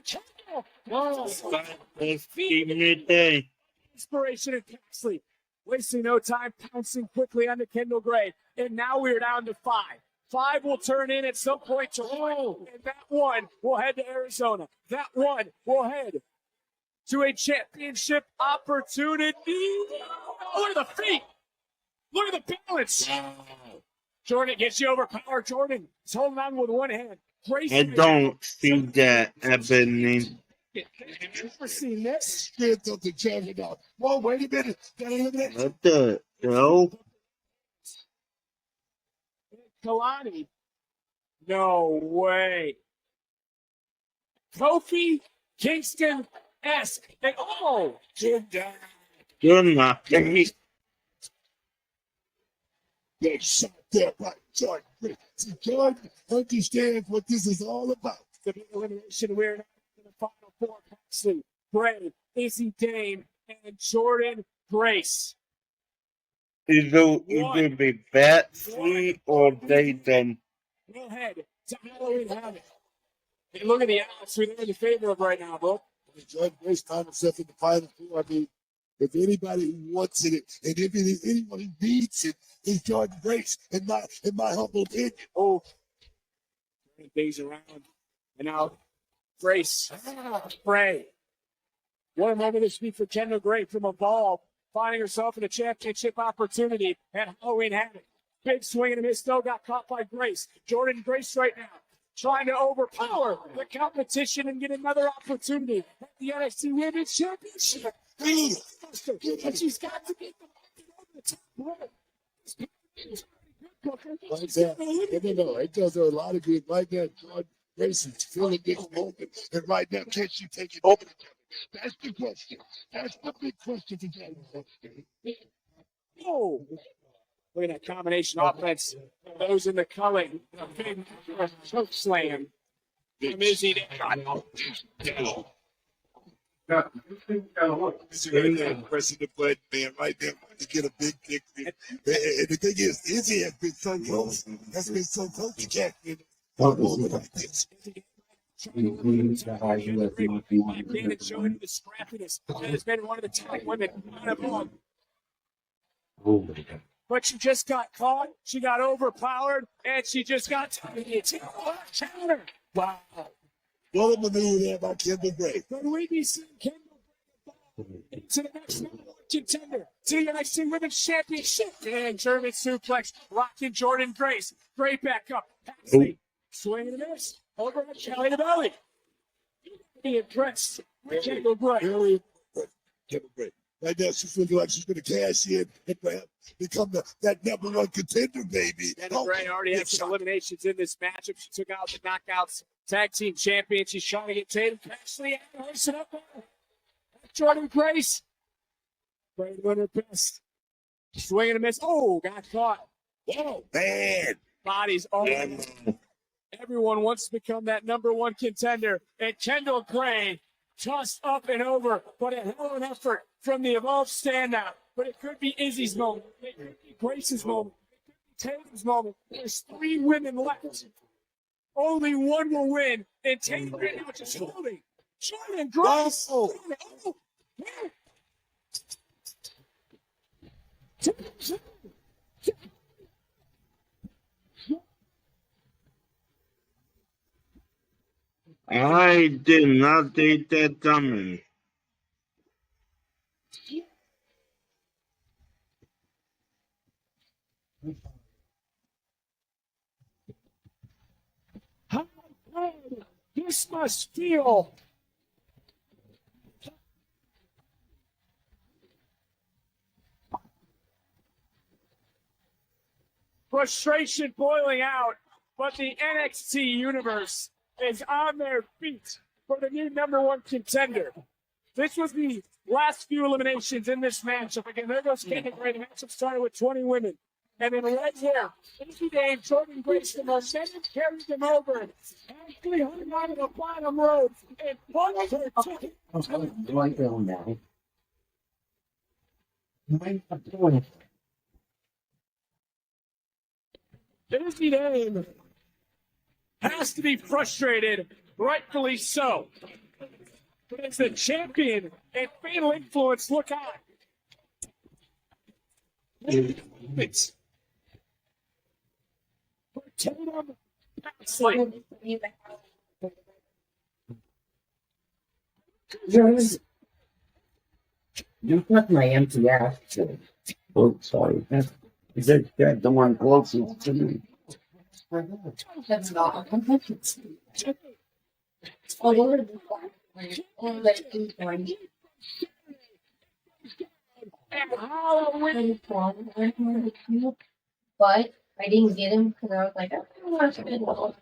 Inspiration and Paxley. Wasting no time, pouncing quickly onto Kendall Gray. And now we're down to 5. 5 will turn in at some point tomorrow. And that one will head to Arizona. That one will head to a championship opportunity. Look at the feet. Look at the balance. Jordan gets you overpowered. Jordan is holding on with one hand. I don't see that happening. Have you ever seen this? Strength of the champion. Whoa, wait a minute. What the hell? Kalani. No way. Kofi Kingston-esque. And You're not. That shot there by Jordan. See, Jordan understands what this is all about. The elimination, we're now in the final 4. Paxley, Bray, Izzy Dane, and Jordan Grace. It'll either be Batsy or Dayton. We'll head to Halloween Havoc. Hey, look at the odds we're in favor of right now, bro. Jordan Grace found himself in the final 4. I mean, if anybody who wants it, and if it is anyone who needs it, it's Jordan Grace, in my humble opinion. Oh, turning things around. And now, Grace, Bray. What a moment to speak for Kendall Gray from Evolve, finding herself in a championship opportunity at Halloween Havoc. Big swing and a miss, though, got caught by Grace. Jordan Grace right now, trying to overpower the competition and get another opportunity at the NXT Women's Championship. And she's got to get the market over the top rope. Like that. No. It does a lot of good right now. Jordan Grace is feeling this moment. And right now, can she take it over? That's the question. That's the big question for Jordan. Oh, look at that combination offense. Those in the culling. A big choke slam from Izzy Dane. Pressing the button, man, right there to get a big victory. And the thing is, Izzy has been so close. Has been so close to catching a moment like this. Again, it's showing you the scrappiness that has been one of the top women out of all. But she just got caught, she got overpowered, and she just got counter. Wow. What a maneuver there by Kendall Gray. But we be seeing Kendall Gray into the next number one contender to the NXT Women's Championship. And German suplex, rocking Jordan Grace. Gray back up. Paxley, swing and a miss. Over on Kelly the belly. Be impressed with Kendall Gray. Very impressed. Kendall Gray. Right now, she's looking like she's going to cash in and perhaps become that number one contender, baby. Kendall Gray already had some eliminations in this matchup. She took out the Knockouts Tag Team Champion. She's trying to get Tatum Paxley and hoist it up there. Jordan Grace. Gray doing her best. Swing and a miss. Oh, got caught. Whoa, man. Bodies all over. Everyone wants to become that number one contender. And Kendall Gray tossed up and over, but a hell of an effort from the Evolve standout. But it could be Izzy's moment. It could be Grace's moment. It could be Tatum's moment. There's 3 women left. Only one will win. And Tatum right now just holding. Jordan Grace. Oh. I did not think that coming. How bad this must feel. Frustration boiling out, but the NXT universe is on their feet for the new number one contender. This was the last few eliminations in this matchup. Again, there goes Kendall Gray. The matchup started with 20 women. And then right here, Izzy Dame, Jordan Grace, the momentum carried them over. Actually hung on to the bottom rope and punched her ticket. Right down now. I'm doing it. Izzy Dame has to be frustrated, rightfully so. But as the champion and fatal influence, look out. It's for Tatum Paxley. You put my empty ass to. Oh, sorry. Is that the one closest to me? That's not. Oh, Lord. But I didn't get him because I was like, I don't want to spend all.